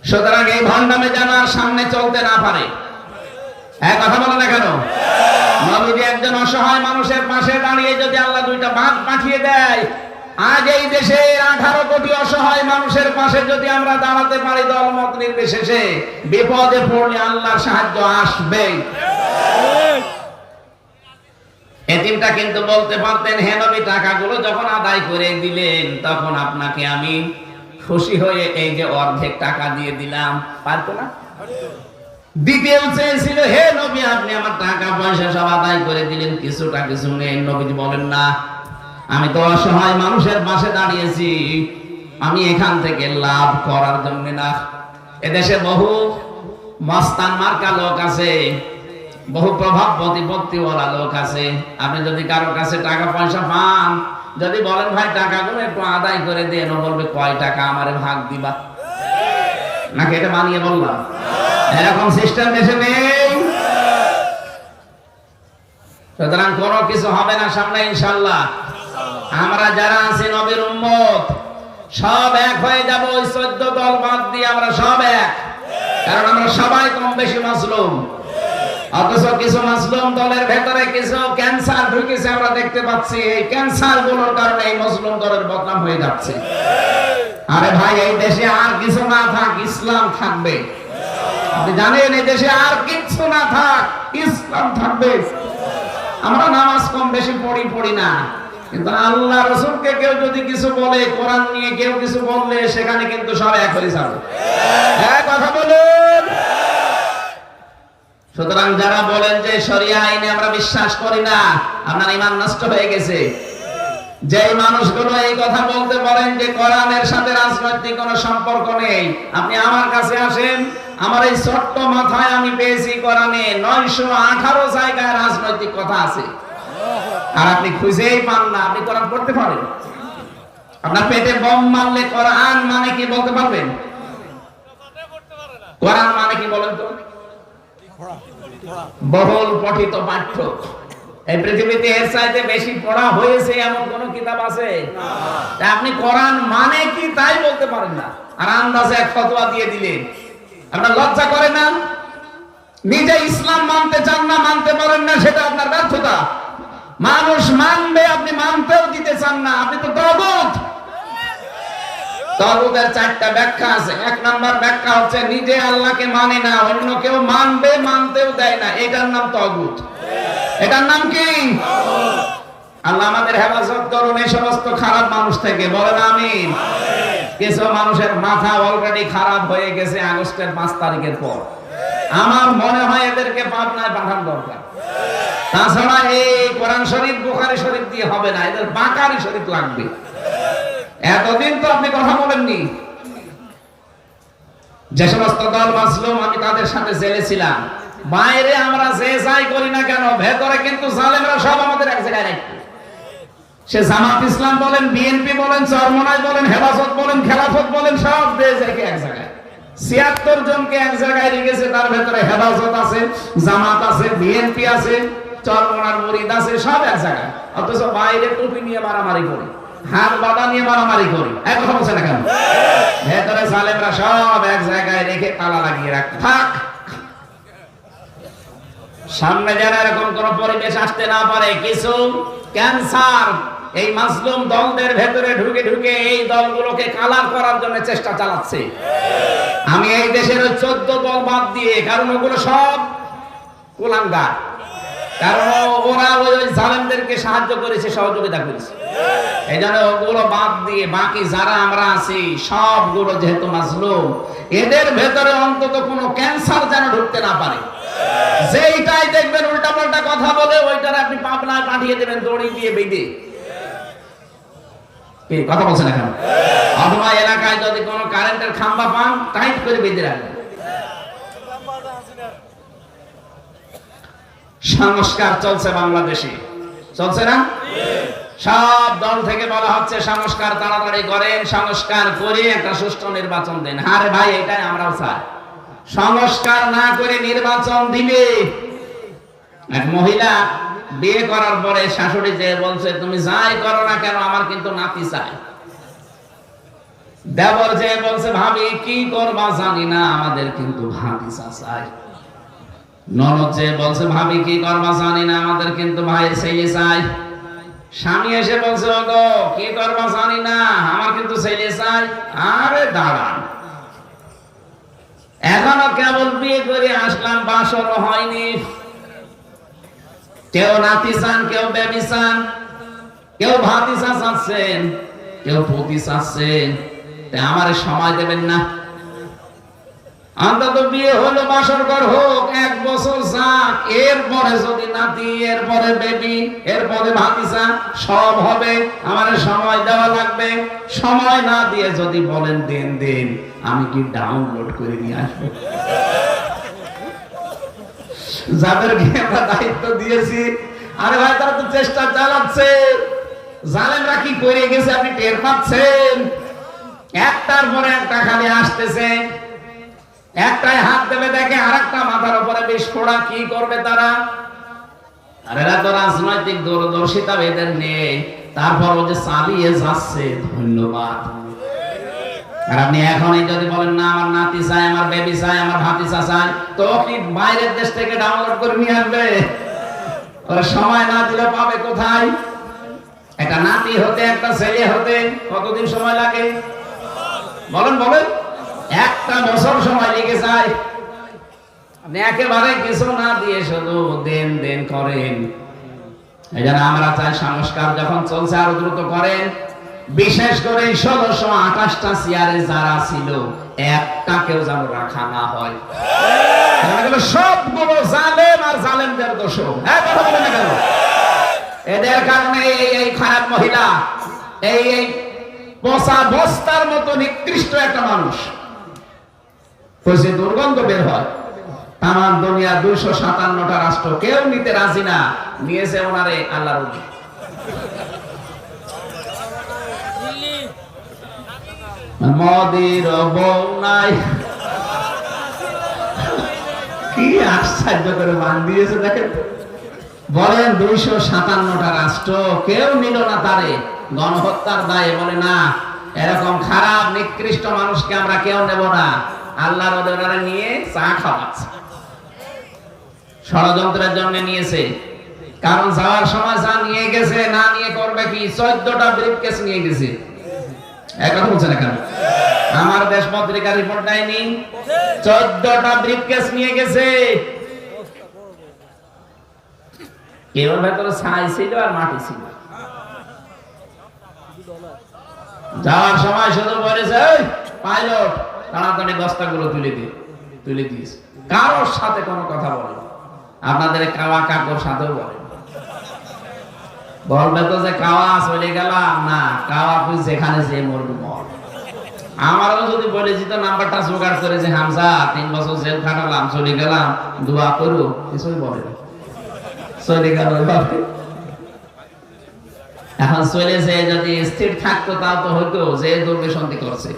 সুতরাং এই ভণ্ডামে যেন আর সামনে চলতে না পারে। হ্যাঁ, কথা বলে না কেন? নবীজি একজন অসহায় মানুষের পাশে দাঁড়িয়ে যদি আল্লাহ 2টা বাঘ পাঠিয়ে দেয়, আজ এই দেশের 18 কোটি অসহায় মানুষের পাশে যদি আমরা দাঁড়াতে পারি দলমত নির্বিশেষে, বিপদে পড়লে আল্লাহর সাহায্য আসবে। এতিমটা কিন্তু বলতে পারতেন, হে নবী টাকাগুলো যখন আদায় করে দিলেন তখন আপনাকে আমি খুশি হয়ে এই যে অর্ধেক টাকা দিয়ে দিলাম, পারতো না? দ্বিতীয় চেয়েছিল, হে নবী আপনি আমার টাকা পয়সা সব আদায় করে দিলেন, কিছুটা কিছু নেই। নবী বলেন না, আমি তো অসহায় মানুষের পাশে দাঁড়িয়েছি, আমি এখান থেকে লাভ করার জন্য না। এদেশে বহু মস্তান মার্কা লোক আছে, বহু প্রভাব প্রতিপত্তিওয়ালা লোক আছে। আপনি যদি কারোর কাছে টাকা পয়সা পান, যদি বলেন ভাই টাকাগুলো একটু আদায় করে দেন, ও বলবে কয় টাকা আমারে ভাগ দিবা? নাকি এটা বানিয়ে বললাম? এরকম সিস্টেম দেশে নেই। সুতরাং কোনো কিছু হবে না সামনে ইনশাআল্লাহ। আমরা যারা আছি নবীর উম্মত, সব এক হয়ে যাব। ওই 14 দল বাদ দিয়ে আমরা সব এক, কারণ আমরা সবাই কম বেশি মাসলুম। অথচ কিছু মাসলুম দলের ভেতরে কিছু ক্যান্সার ঢুকেছে, আমরা দেখতে পাচ্ছি। এই ক্যান্সার গুলোর কারণে এই মুসলিম দলের বদনাম হয়ে যাচ্ছে। আরে ভাই, এই দেশে আর কিছু না থাক, ইসলাম থাকবে। আপনি জানেন এই দেশে আর কিছু না থাক, ইসলাম থাকবে। আমরা নামাজ কম বেশি পড়ি না, কিন্তু আল্লাহ রাসূলকে কেউ যদি কিছু বলে, কোরআন নিয়ে কেউ কিছু বললে, সেখানে কিন্তু সব এক হয়ে যাবে। হ্যাঁ, কথা বলুন। সুতরাং যারা বলেন যে শরিয়া আইনে আমরা বিশ্বাস করি না, আপনার ঈমান নষ্ট হয়ে গেছে। যেই মানুষগুলো এই কথা বলতে পারেন যে কোরআনের সাথে রাজনৈতিক কোনো সম্পর্ক নেই, আপনি আমার কাছে আসেন, আমার এই ছোট্ট মাথায় আমি পেয়েছি কোরআনে 918 জায়গায় রাজনৈতিক কথা আছে, আর আপনি খুঁজেই পান না। আপনি কোরআন পড়তে পারেন? আপনার পেটে বোম মারলে কোরআন মানে কি বলতে পারবেন? কোরআন মানে কি বলেন তো? বহুল পঠিত পাঠ্য। এই পৃথিবীতে এর চাইতে বেশি পড়া হয়েছে এমন কোন কিতাব আছে? আপনি কোরআন মানে কি তাই বলতে পারেন না, আর আন্দাজে এক ফতোয়া দিয়ে দিলেন। আপনার লজ্জা করে না? নিজে ইসলাম মানতে চান না, মানতে পারেন না, সেটা আপনার ব্যর্থতা। মানুষ মানবে, আপনি মানতেও দিতে চান না, আপনি তো তাগুত। তাগুতের 4টা ব্যাখ্যা আছে। 1 নাম্বার ব্যাখ্যা হচ্ছে নিজে আল্লাহকে মানে না, অন্য কেউ মানবে, মানতেও দেয় না, এটার নাম তাগুত। এটার নাম কি? আল্লাহ আমাদের হেফাজত করুন এই সমস্ত খারাপ মানুষ থেকে, বলেন আমিন। কিছু মানুষের মাথা অলরেডি খারাপ হয়ে গেছে আগস্টের 5 তারিখের পর। আমার মনে হয় এদেরকে পাবনায় পাঠানো দরকার। তাছাড়া এই কোরআন শরীফ, বুখারী শরীফ দিয়ে হবে না, এদের বাকারি শরীফ লাগবে। এতদিন তো আপনি কথা বলেননি। যে সমস্ত দল মাসলুম, আমি তাদের সাথে জেলে ছিলাম। বাইরে আমরা যে যাই করি না কেন, ভেতরে কিন্তু জালেমরা সব আমাদের এক জায়গায় রাখবে। সে জামাত ইসলাম বলেন, বিএনপি বলেন, চরমনাই বলেন, হেফাজত বলেন, খেলাফত বলেন, সব দেশ এক জায়গায়। 76 জনকে এক জায়গায় রেখেছে, তার ভেতরে হেফাজত আছে, জামাত আছে, বিএনপি আছে, চরমনার মুরিদ আছে, সব এক জায়গায়। অথচ বাইরে টুপি নিয়ে মারামারি করি, হাত বাঁধা নিয়ে মারামারি করি। এক কথা বলছে না কেন? ভেতরে জালেমরা সব এক জায়গায় রেখে তালা লাগিয়ে রাখ থাক। সামনে যেন এরকম কোন পরিবেশ আসতে না পারে। কিছু ক্যান্সার এই মাসলুম দলদের ভেতরে ঢুকে ঢুকে এই দলগুলোকে কালার করার জন্য চেষ্টা চালাচ্ছে। আমি এই দেশের 14 দল বাদ দিয়ে, কারণ ওগুলো সব কুলাঙ্গার, কারণ ওরা ওই জালেমদেরকে সাহায্য করেছে, সহযোগিতা করেছে। এই জন্য ওগুলো বাদ দিয়ে বাকি যারা আমরা আছি সবগুলো যেহেতু মাসলুম, এদের ভেতরে অন্তত কোনো ক্যান্সার যেন ঢুকতে না পারে। যেইটাই দেখবেন উল্টাপাল্টা কথা বলে, ওইটার আপনি পাবনায় পাঠিয়ে দেবেন দড়ি দিয়ে বেঁধে। কি কথা বলছেন এখন? অথবা এলাকায় যদি কোনো কারেন্টের খাম্বা পান, টাইট করে বেঁধে রাখবেন। সংস্কার চলছে বাংলাদেশে, চলছে না? সব দল থেকে বলা হচ্ছে সংস্কার তাড়াতাড়ি করেন, সংস্কার করে একটা সুষ্ঠু নির্বাচন দেন। আরে ভাই, এটাই আমরাও চাই। সংস্কার না করে নির্বাচন দিবে। এক মহিলা বিয়ে করার পরে শাশুড়ি যে বলছে, তুমি যাই করো না কেন, আমার কিন্তু নাতি চাই। দেবর যে বলছে, ভাবি কি করবা জানি না, আমাদের কিন্তু ভাতিজা চাই। ননদ যে বলছে, ভাবি কি করবা জানি না, আমাদের কিন্তু ভাইয়ের ছেলে চাই। স্বামী এসে বলছে, ওগো কি করবা জানি না, আমার কিন্তু ছেলে চাই। আরে দাঁড়ান, এখনো কেবল বিয়ে করে আসলাম, বাসরও হয়নি। কেউ নাতি চান, কেউ বেবি চান, কেউ ভাতিজা চাচ্ছেন, কেউ পুতি চাচ্ছেন। আমার সময় দেবেন না? অন্তত বিয়ে হলো, বাসর ঘর হোক, 1 বছর যাক, এরপরে যদি নাতি, এরপরে বেবি, এরপরে ভাতিজা সব হবে, আমার সময় দেওয়া লাগবে। সময় না দিয়ে যদি বলেন দেন দেন, আমি কি ডাউনলোড করে নিয়ে আসবো? যাদেরকে আমরা দায়িত্ব দিয়েছি, আরে ভাই তারা তো চেষ্টা চালাচ্ছে। জালেমরা কি করে গেছে আপনি টের পাচ্ছেন? একটার পরে একটা খালি আসতেছে, একটাই হাত দেবে দেখে আরেকটা মাথার উপরে বিস্ফোরা। কি করবে তারা? আর এরা তো রাজনৈতিক দূরদর্শিতা এদের নেই, তারপর ও যে চালিয়ে যাচ্ছে। ধন্যবাদ। আর আপনি এখনই যদি বলেন না আমার নাতি চাই, আমার বেবি চাই, আমার ভাতিজা চাই, তো কি বাইরের দেশ থেকে ডাউনলোড করে নিয়ে আসবে? ওরা সময় না দিলে পাবে কোথায়? একটা নাতি হতে, একটা ছেলে হতে কতদিন সময় লাগে বলেন বলেন? 1 বছর সময় লেগে যায়। আপনি একেবারে কিছু না দিয়ে শুধু দেন দেন করেন। এই জন্য আমরা চাই সংস্কার যখন চলছে আরো দ্রুত করেন। বিশেষ করে 1628টা চেয়ারে যারা ছিল, একটাকেও যেন রাখা না হয়। সবগুলো জালেম আর জালেমদের দোষ। কথা বলেন না কেন? এদের কারণে এই খারাপ মহিলা, এই পচা বস্তার মতো নিকৃষ্ট একটা মানুষ, দুর্গন্ধ বের হয়। তামাম দুনিয়া 257টা রাষ্ট্র কেউ নিতে রাজি না, নিয়েছে ওনারে আল্লাহর ওলি। মোদির বউ নাই, কি আশ্চর্য করে মান দিয়েছে দেখেন। বলেন 257টা রাষ্ট্র কেউ নিল না তারে, গণহত্যার দায়ে বলে না এরকম খারাপ নিকৃষ্ট মানুষকে আমরা কেউ নেব না। আল্লাহর ওদেরকে নিয়ে চা খাওয়াচ্ছে, ষড়যন্ত্রের জন্য নিয়েছে। কারণ যাওয়ার সময় যা নিয়ে গেছে, না নিয়ে করবে কি? 14টা ব্রিফকেস নিয়ে গেছে। কথা বলছে না কেন? আমার দেশ পত্রিকা রিপোর্ট দেয়নি? 14টা ব্রিফকেস নিয়ে গেছে। কেউ ভেতরে ছাই ছিল আর মাটি ছিল। যাওয়ার সময় শুধু বলেছে পাইলট তাড়াতাড়ি বস্তাগুলো তুলে দিয়েছে। কারোর সাথে কোনো কথা বলে, আপনাদের কাওয়া কাকুর সাথেও বলবে তো যে কাওয়া চলে গেলাম না, কাওয়া তুই যেখানে যে মরবি মর। আমারও যদি বলে যেত নাম্বারটা জোগাড় করে যে হামজা 3 বছর জেল খাটালাম, চলে গেলাম, দোয়া করো, কিছুই বলে না, চলে গেল। এখন চলেছে, যদি স্থির থাকতো তাও তো হইতো যে দুর্বিসন্ধি করছে।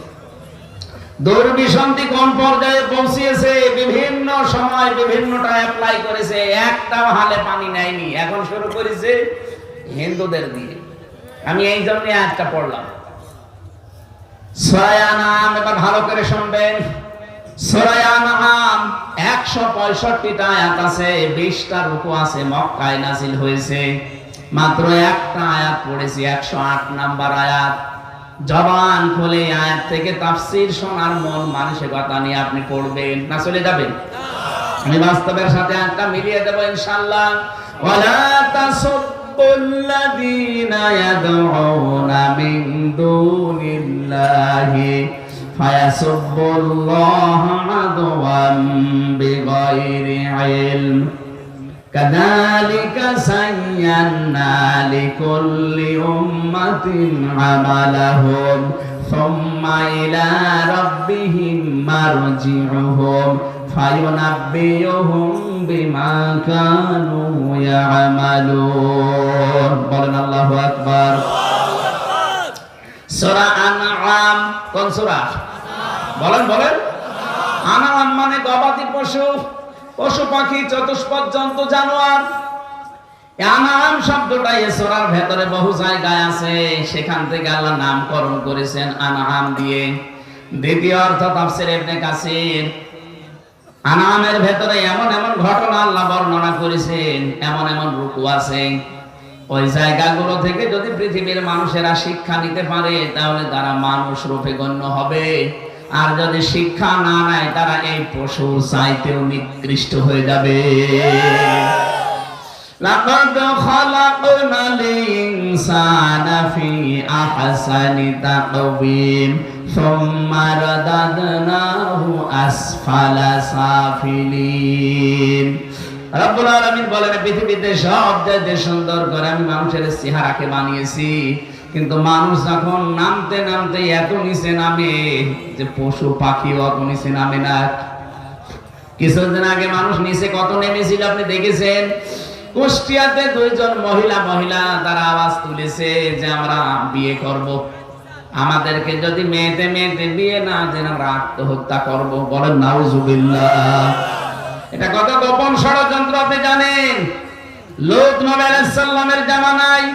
দুর্বিসন্ধি কোন পর্যায়ে পৌঁছিয়েছে? বিভিন্ন সময় বিভিন্নটা অ্যাপ্লাই করেছে, একটাও হালে পানি নেয়নি। এখন শুরু করেছে হিন্দুদের দিয়ে। আমি এই জন্য একটা পড়লাম সূরা আনআম, এবার ভালো করে শুনবেন। সূরা আনআম 165টা আয়াত আছে, 20টা রুকু আছে, মক্কায় নাযিল হয়েছে। মাত্র একটা আয়াত পড়েছি, 108 নাম্বার আয়াত। জবান খুলে আয়াত থেকে তাফসীর শোনার মন মানসিকতা নিয়ে আপনি পড়বেন না, চলে যাবেন। আমি বাস্তবের সাথে আয়াতটা মিলিয়ে দেব ইনশাআল্লাহ। ওয়ালা তাসুবুল্লাযীনা ইয়াদউনা মিন দুনিল্লাহি ফায়াসুবুল্লাহা আদওয়াম বিগাইরি ইলম কাযালিকা সায়্যানা লিকুল্লি উম্মাতিন আমালাহুম সুম্মা ইলা রাব্বিহিম মারজিউহুম ফায়ুনাব্বিউহুম বিমা কানু ইয়ামালুন। বলেন আল্লাহু আকবার। সূরা আনআম কোন সূরা? বলেন বলেন। আনআম মানে গবাদি পশু, পশু পাখি, চতুষ্পদ জন্তু, জানোয়ার। আনআম শব্দটা এই সূরার ভেতরে বহু জায়গায় আছে, সেখান থেকে আল্লাহ নামকরণ করেছেন আনআম দিয়ে। দ্বিতীয় অর্থ তাফসীর ইবনে কাসির, আনআমের ভেতরে এমন এমন ঘটনা আল্লাহ বর্ণনা করেছেন, এমন এমন রূপ আছে, ওই জায়গাগুলো থেকে যদি পৃথিবীর মানুষেরা শিক্ষা নিতে পারে তাহলে তারা মানুষ রূপে গণ্য হবে। আর যদি শিক্ষা না নেয় তারা এই পশুর চাইতেও নিকৃষ্ট হয়ে যাবে। লাকাদ খালাকনাল ইনসানা ফি আহসানি তাকওয়িম সুম্মা রাদাদনাহু আসফালা সাফিলিন। রব্বুল আলামিন বলেন, পৃথিবীতে সবচেয়ে সুন্দর করে আমি মানুষের চেহারাকে বানিয়েছি, কিন্তু মানুষ যখন নামতে নামতে এত নিচে নামে যে পশু পাখিও অত নিচে নামে না। কিছুদিন আগে মানুষ নিচে কত নেমেছিল আপনি দেখেছেন? কুষ্টিয়াতে দুইজন মহিলা তারা আওয়াজ তুলেছে যে আমরা বিয়ে করব, আমাদেরকে যদি মেয়েতে বিয়ে না দেন আমরা আত্মহত্যা করব। বলেন নাউজুবিল্লাহ। এটা কত গোপন ষড়যন্ত্র আপনি জানেন? লূত নবী আলাইহিস সালামের জামানায়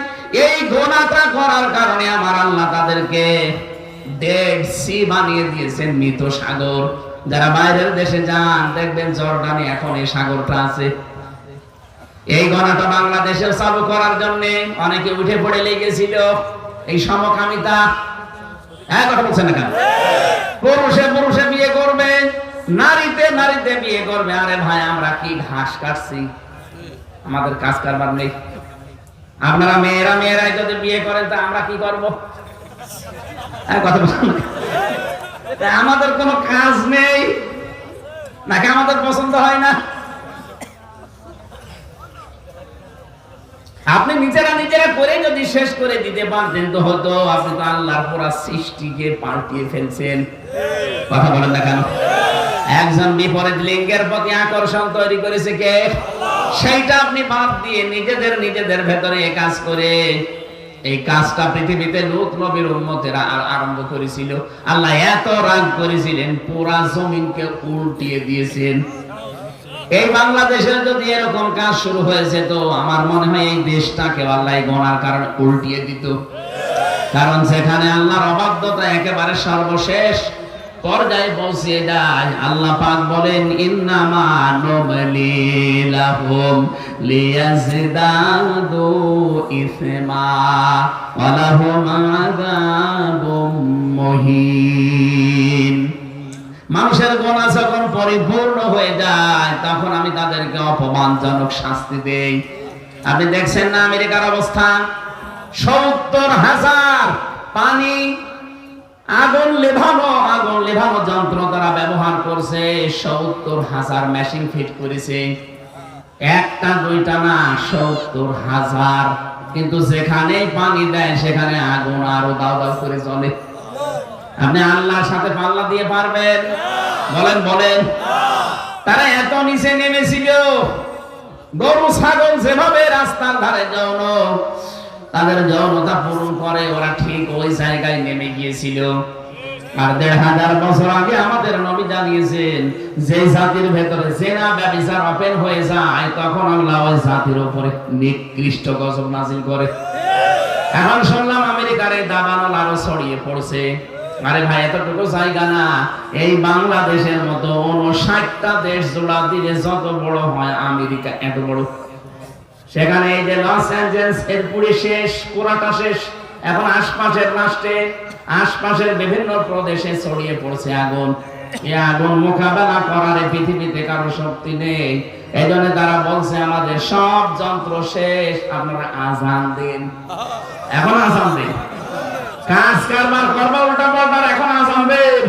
এই গুনাহটা করার কারণে আমার আল্লাহ তাদেরকে ডেড সি বানিয়ে দিয়েছেন, মৃত সাগর। যারা বাইরের দেশে যান দেখবেন জর্ডানে এখন এই সাগরটা আছে। এই গণাটা বাংলাদেশের চালু করার জন্য অনেকে উঠে পড়ে লেগেছিল এই সমকামিতা। হ্যাঁ, কথা বলছেন না কেন? পুরুষে বিয়ে করবে, নারীতে বিয়ে করবে। আরে ভাই, আমরা কি ঘাস কাটছি? আমাদের কাজ কারবার নেই? আপনারা মেয়েরাই যদি বিয়ে করেন তা আমরা কি করব? হ্যাঁ, কথা বলছেন না? আমাদের কোনো কাজ নেই নাকি আমাদের পছন্দ হয় না? আপনি নিজেরা করে যদি শেষ করে দিতে পারতেন তো হতো। আপনি তো আল্লাহর পুরা সৃষ্টিকে পাল্টিয়ে ফেলছেন। কথা বলেন না কেন? একজন বিপরীত লিঙ্গের প্রতি আকর্ষণ তৈরি করেছে কে? সেইটা আপনি বাদ দিয়ে নিজেদের ভেতরে এই কাজ করে, এই কাজটা পৃথিবীতে লূত নবীর উম্মতেরা আরম্ভ করেছিল। আল্লাহ এত রাগ করেছিলেন পুরা জমিনকে উল্টিয়ে দিয়েছেন। এই বাংলাদেশে যদি এরকম কাজ শুরু হয়েছে তো আমার মনে হয় এই দেশটাকে আল্লাহ গণার কারণে উল্টিয়ে দিত। কারণ সেখানে আল্লাহর অবাধ্যতা একেবারে সর্বশেষ পর্যায়ে পৌঁছে যায়। আল্লাহ পাক বলেন, ইন্নামা নুবলি লাহুম লিয়াজদাদু ইসমা ওয়া লাহুম আযাবুম মুহিন। মানুষের গুনাহ যখন পরিপূর্ণ হয়ে যায় তখন আমি তাদেরকে অপমানজনক শাস্তি দেই। আপনি দেখছেন না আমেরিকার অবস্থা? ৭০,০০০ পানি আগুন লেভানো যন্ত্র তারা ব্যবহার করছে। ৭০,০০০ মেশিন ফিট করেছে, একটা দুইটা না, ৭০,০০০। কিন্তু যেখানে পানি দেয় সেখানে আগুন আরো দাও করে চলে। আপনি আল্লাহর সাথে পাল্লা দিয়ে পারবেন? বলেন। তারা এত নিচে নেমেছিল, গরু ছাগল যেভাবে রাস্তার ধারে যৌন তাদের যৌনতা পূরণ করে, ওরা ঠিক ওই জায়গায় নেমে গিয়েছিল। আর ১৫০০ বছর আগে আমাদের নবী জানিয়েছেন, যে জাতির ভেতরে জেনা ব্যভিচার ওপেন হয়ে যায় তখন আল্লাহ ওই জাতির উপরে নিকৃষ্ট গজব নাযিল করে। এখন শুনলাম আমেরিকার এই দাবানল আরো ছড়িয়ে পড়ছে। আরে ভাই, এতটুকু জায়গা না, এই বাংলাদেশের মতো ৫৯টা দেশ জোড়া দিলে যত বড় হয় আমেরিকা এত বড়। সেখানে এই যে লস অ্যাঞ্জেলস এর পুরো শেষ, পুরাটা শেষ। এখন আশপাশের রাষ্ট্রে, আশপাশের বিভিন্ন প্রদেশে ছড়িয়ে পড়ছে আগুন। এই আগুন মোকাবেলা করার পৃথিবীতে কারো শক্তি নেই। এই জন্য তারা বলছে আমাদের সব যন্ত্র শেষ, আপনারা আজান দিন। এখন আজান দিন, কাজ কারবার করবা উল্টা পাল্টা, এখন আজান দিন।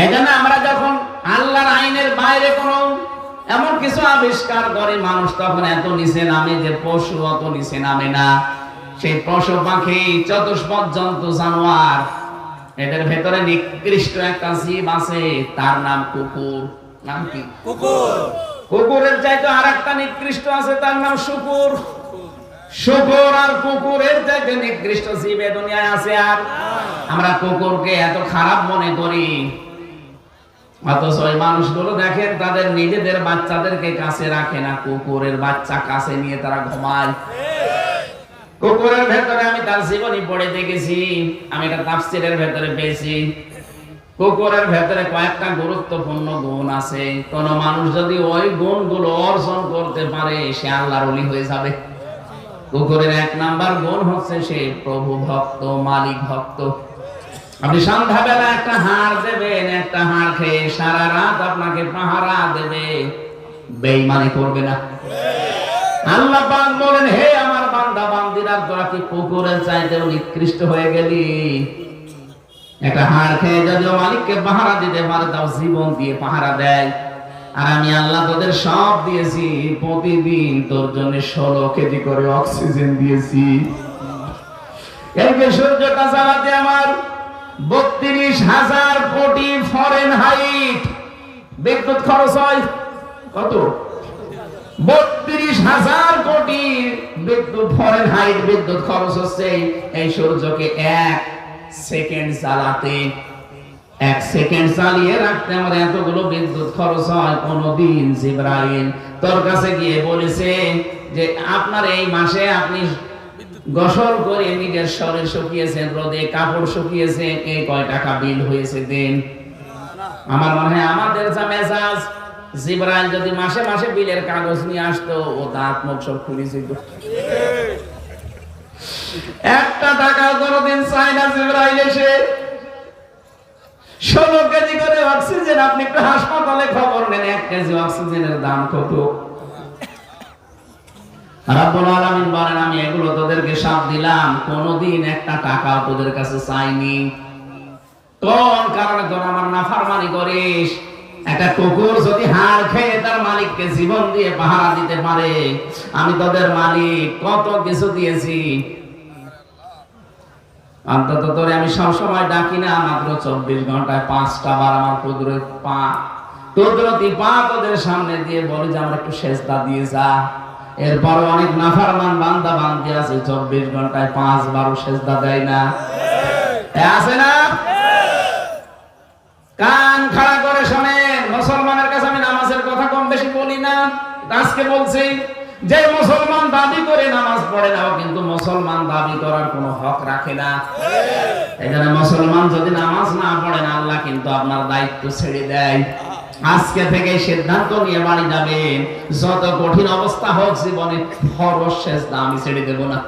এই জন্য আমরা যখন আল্লাহর আইনের বাইরে কোনো এমন কিছু আবিষ্কার করে মানুষ তখন এত নিচে নামে যে পশু অত নিচে নামে না। সেই পশু পাখি, চতুষ্পদ জন্তু, জানোয়ার, এদের ভেতরে নিকৃষ্ট একটা জীব আছে, তার নাম কুকুর। নাম কি? কুকুর। কুকুরের চাইতে আরেকটা নিকৃষ্ট আছে, তার নাম শুকুর। শুকুর আর কুকুরের চাইতে নিকৃষ্ট জীব এ দুনিয়ায় আছে? আর আমরা কুকুরকে এত খারাপ মনে করি, অথচ ওই মানুষগুলো দেখেন তাদের নিজেদের বাচ্চাদেরকে কাছে রাখে না, কুকুরের বাচ্চা কাছে নিয়ে তারা ঘুমায়। কুকুরের ভেতরে আমি তার জীবনী পড়ে দেখেছি, আমি এটা তাফসীরের ভেতরে পেয়েছি। কুকুরের ভেতরে কয়েকটা গুরুত্বপূর্ণ গুণ আছে। কোন মানুষ যদি ওই গুণগুলো অর্জন করতে পারে সে আল্লাহর ওলি হয়ে যাবে। কুকুরের ১ নাম্বার গুণ হচ্ছে সে প্রভু ভক্ত, মালিক ভক্ত। আপনি সন্ধ্যাবেলা একটা হাড় দেবেন, একটা হাড় খেয়ে সারা রাত আপনাকে পাহারা দেবে। বেঈমানি করবে না। আল্লাহ পাক বলেন, হে আমার বান্দা বান্দিরা, তোরা কি কুকুরের চাইতেও নিকৃষ্ট হয়ে গেলি? একটা হাড় খেয়ে যদিও মালিককে পাহারা দিতে পারে, তাও জীবন দিয়ে পাহারা দেয়। আর আমি আল্লাহ তোদের সব দিয়েছি, প্রতিদিন তোর জন্য 16 কেজি করে অক্সিজেন দিয়েছি। এদিকে সূর্যটা জ্বালাতে আমার 32,000 কোটি ফরেনহাইট বিদ্যুৎ খরচ হয়। কত? 32,000 কোটি বিদ্যুৎ ফরেনহাইট বিদ্যুৎ খরচ হচ্ছে এই সূর্যকে 1 সেকেন্ড জ্বালাতে। 1 সেকেন্ড চালিয়ে রাখতে আমার এতগুলো বিদ্যুৎ খরচ হয়। কোনদিন জিবরাইল তোর কাছে গিয়ে বলেছে যে আপনার এই মাসে আপনি গোসল করে নিজের শরীর শুকিয়েছেন, রোদে কাপড় শুকিয়েছেন, এই কয় টাকা বিল হয়েছে দেন? আমার মনে হয় আমাদের যা মেজাজ, জিবরাইল যদি মাসে মাসে বিলের কাগজ নিয়ে আসতো, ও দাঁত মুখ সব খুলে যেত। একটা টাকা কোনদিন চায় না জিবরাইল এসে। 16 কেজি করে অক্সিজেন, আপনি একটু হাসপাতালে খবর নেন 1 কেজি অক্সিজেনের দাম কত। রাব্বুল আলামিন বলেন, আমি এগুলো তোদেরকে সাপ দিলাম, কোনদিন একটা টাকাও তোদের কাছে চাইনি। কোন কারণে তোরা আমার নাফরমানি করিস? একটা কুকুর যদি হাড় খেয়ে তার মালিককে জীবন দিয়ে পাহারা দিতে পারে, আমি তোদের মালিক কত কিছু দিয়েছি। অন্তত তোরে আমি সবসময় ডাকি না, মাত্র 24 ঘন্টায় 5টা বার আমার কুদরতি পা তোদের সামনে দিয়ে বলি যে আমার একটু সেজদা দিয়ে যা। এরপর অনেক নাফরমান বান্দা বান্দি আছে 24 ঘন্টায় 5 বারও সেজদা দেয় না। আছে না? কান খাড়া করে শোনেন, মুসলমানের কাছে আমি নামাজের কথা কম বেশি বলি না, আজকে বলছি। যে মুসলমান দাবি করে নামাজ পড়ে না, কিন্তু মুসলমান দাবি করার কোনো হক রাখে না। এখানে মুসলমান যদি নামাজ না পড়েন, আল্লাহ কিন্তু আপনার দায়িত্ব ছেড়ে দেয়। আজকে থেকে সিদ্ধান্ত নিয়ে বাড়ি যাবেন, যত কঠিন অবস্থা হোক জীবনে, ফরজ সেজদা আমি ছেড়ে দেব না।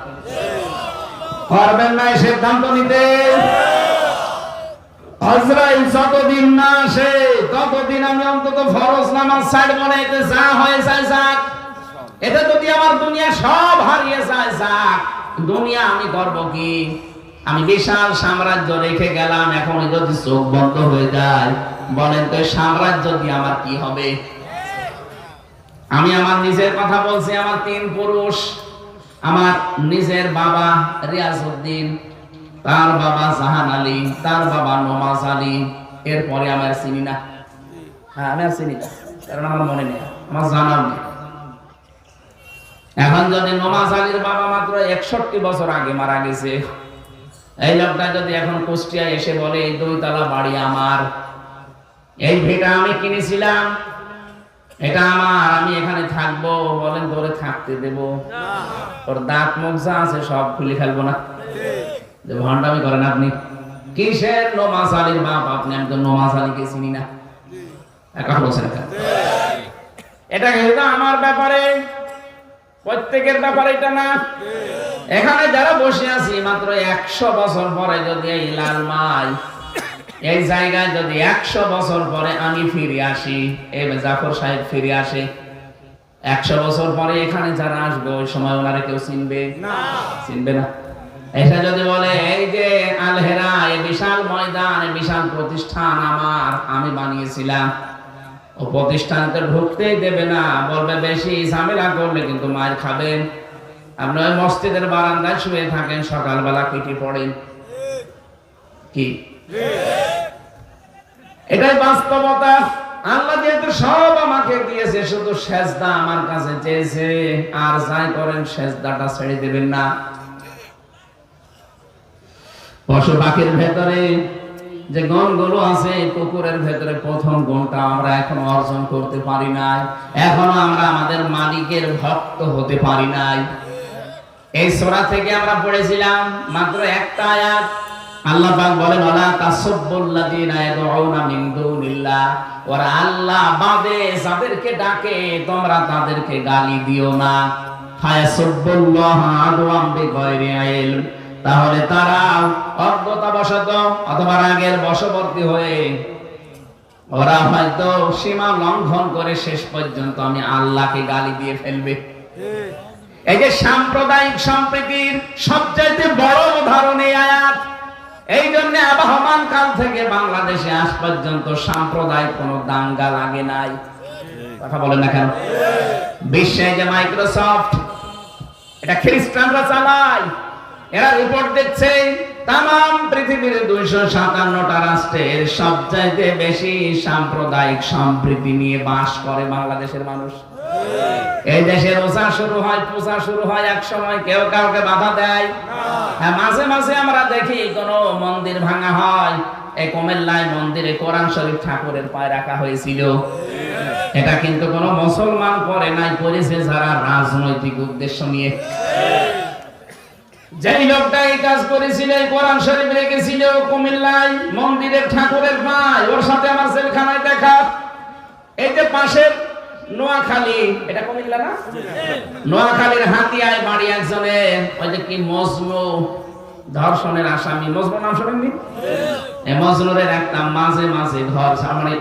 পারবেন না এই সিদ্ধান্ত নিতে? আজরাইল যতদিন না আসে ততদিন আমি অন্তত ফরজ নামাজ ছাড়বো না। এতে যা হয়ে যায় যাক, এটা যদি আমার দুনিয়া সব হারিয়ে যায় যাক, দুনিয়া আমি করব কি? আমি বিশাল সাম্রাজ্য রেখে গেলাম, এখন যদি চোখ বন্ধ হয়ে যায়, বলেন তো সাম্রাজ্য দিয়ে আমার কি হবে? আমি আমার নিজের কথা বলছি, আমার 3 পুরুষ। আমার নিজের বাবা রিয়াজউদ্দিন, তার বাবা জাহান আলী, তার বাবা নমাজ আলী। এরপরে আমার চিনি না। হ্যাঁ, আমি আর চিনি না, কারণ আমার মনে নেই, আমার জানাও নেই। এখন যদি নমাজ আলীর বাবা মাত্র 61 বছর আগে মারা গেছে, এই লোকটা যদি এখন কুষ্টিয়ায় এসে বলে এই 2 তলা বাড়ি আমার, এই ভিটা আমি কিনেছিলাম, এটা আমার, আমি এখানে থাকবো, বলেন ধরে থাকতে দেব? ওর দাঁত মুখ যা আছে সব খুলে ফেলবো না? ভণ্ডামি করেন আপনি। কিসের নমাজ আলীর বাপ আপনি? আমি তো নমাজ আলীকে চিনি না। কথা বলছেন এটা কিন্তু আমার ব্যাপারে, প্রত্যেকের ব্যাপারে এটা না। এখানে যারা বসে আছি, মাত্র 100 বছর পরে যদি এই লালমাই এই জায়গায় যদি 100 বছর পরে আমি ফিরে আসি, এই জাফর সাহেব ফিরে আসে, 100 বছর পরে এখানে যারা আসবে, ওই সময় ওনারা কেউ চিনবে না? চিনবে না। এটা যদি বলে এই যে আলহেরা, এই বিশাল ময়দান, এই বিশাল প্রতিষ্ঠান আমার, আমি বানিয়েছিলাম, ও প্রতিষ্ঠানকে ঢুকতেই দেবে না, বলবে বেশি ঝামেলা করলে কিন্তু মার খাবেন। আপনি ওই মসজিদের বারান্দায় শুয়ে থাকেন, সকালবেলা পিটি পড়েন। কি এটাই বাস্তবতা। আল্লাহ যেহেতু সব আমাকে দিয়েছে, শুধু সেজদা আমার কাছে চেয়েছে, আর যাই করেন সেজদাটা ছেড়ে দেবেন না। পশু পাখির ভেতরে যে গুণগুলো আছে, কুকুরের ভেতরে প্রথম গুণটা আমরা এখনো অর্জন করতে পারি নাই, এখনো আমরা আমাদের মালিকের ভক্ত হতে পারি নাই। এই সূরা থেকে আমরা পড়েছিলাম মাত্র একটা আয়াত। আল্লাহ পাক বলেন, ওয়ালা তাসুবুল্লাযিনা ইয়াদউনা মিন দুনিল্লাহ, ওরা আল্লাহ বাদে যাদেরকে ডাকে তোমরা তাদেরকে গালি দিও না। ফায়াসুবুল্লাহ আদওয়াম বিগাইরি ইলম, তাহলে তারা অজ্ঞতাবশত অথবা রাগের বশবর্তী হয়ে ওরা হয়তো সীমা লঙ্ঘন করে শেষ পর্যন্ত আমি আল্লাহকে গালি দিয়ে ফেলবে। এই যে সাম্প্রদায়িক সম্প্রীতির সবচাইতে বড় উদাহরণ এই আয়াত। এই জন্য আবহমান কাল থেকে বাংলাদেশে আজ পর্যন্ত সাম্প্রদায়িক কোনো দাঙ্গা লাগে নাই। কথা বলেন না কেন? বিশ্বে যে মাইক্রোসফট, এটা খ্রিস্টানরা চালায়। এরা রিপোর্ট দিচ্ছে তাম পৃথিবীর 257টা রাষ্ট্রের সবচাইতে বেশি সাম্প্রদায়িক সম্প্রীতি নিয়ে বাস করে বাংলাদেশের মানুষ। এই দেশের ওসা শুরু হয়, পূজা শুরু হয়, এক সময় কেউ কাউকে বাধা দেয়। হ্যাঁ, মাঝে মাঝে আমরা দেখি কোন মন্দির ভাঙা হয়। এই কুমিল্লায় মন্দিরে কোরআন শরীফ ঠাকুরের পায়ে রাখা হয়েছিল। এটা কিন্তু কোন মুসলমান করে নাই, করেছে যারা রাজনৈতিক উদ্দেশ্য নিয়ে। যেই লোকটা এই কাজ করেছিল, কোরআন শরীফ রেখেছিল কুমিল্লায় মন্দিরের ঠাকুরের পায়ে, ওর সাথে আমার জেলখানায় দেখা। এই যে পাশের নোয়াখালী, এটা কুমিল্লা না? নোয়াখালীর হাতিয়ায় বাড়ি একজনের, ওই যে কি মজনু ধর্ষণের আসামি, মজনু নাম শোনেননি? এই মজনুরের একটা মাঝে মাঝে ঘর সামনে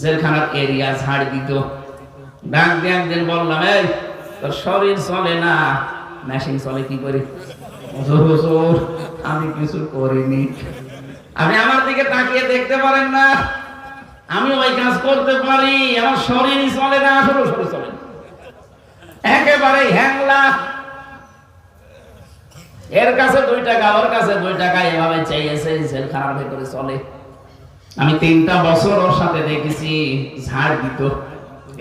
জেলখানার এরিয়া ঝাড় দিত। ডাক দিয়ে একদিন বললাম, এই তোর শরীর চলে না, মেশিন চলে কি করে? আমি কিছু করিনি। আপনি আমার দিকে তাকিয়ে দেখতে পারেন না? আমি ওই কাজ করতে পারি, আমার শরীরই চলে না, আসলে শরীর চলে না, একেবারে হ্যাংলা। এর কাছে 2 টাকা, ওর কাছে 2 টাকা, এভাবে চাইছে, জেলখানার ভেতরে চলে। আমি 3টা বছর ওর সাথে দেখেছি, ঝাড় দিত,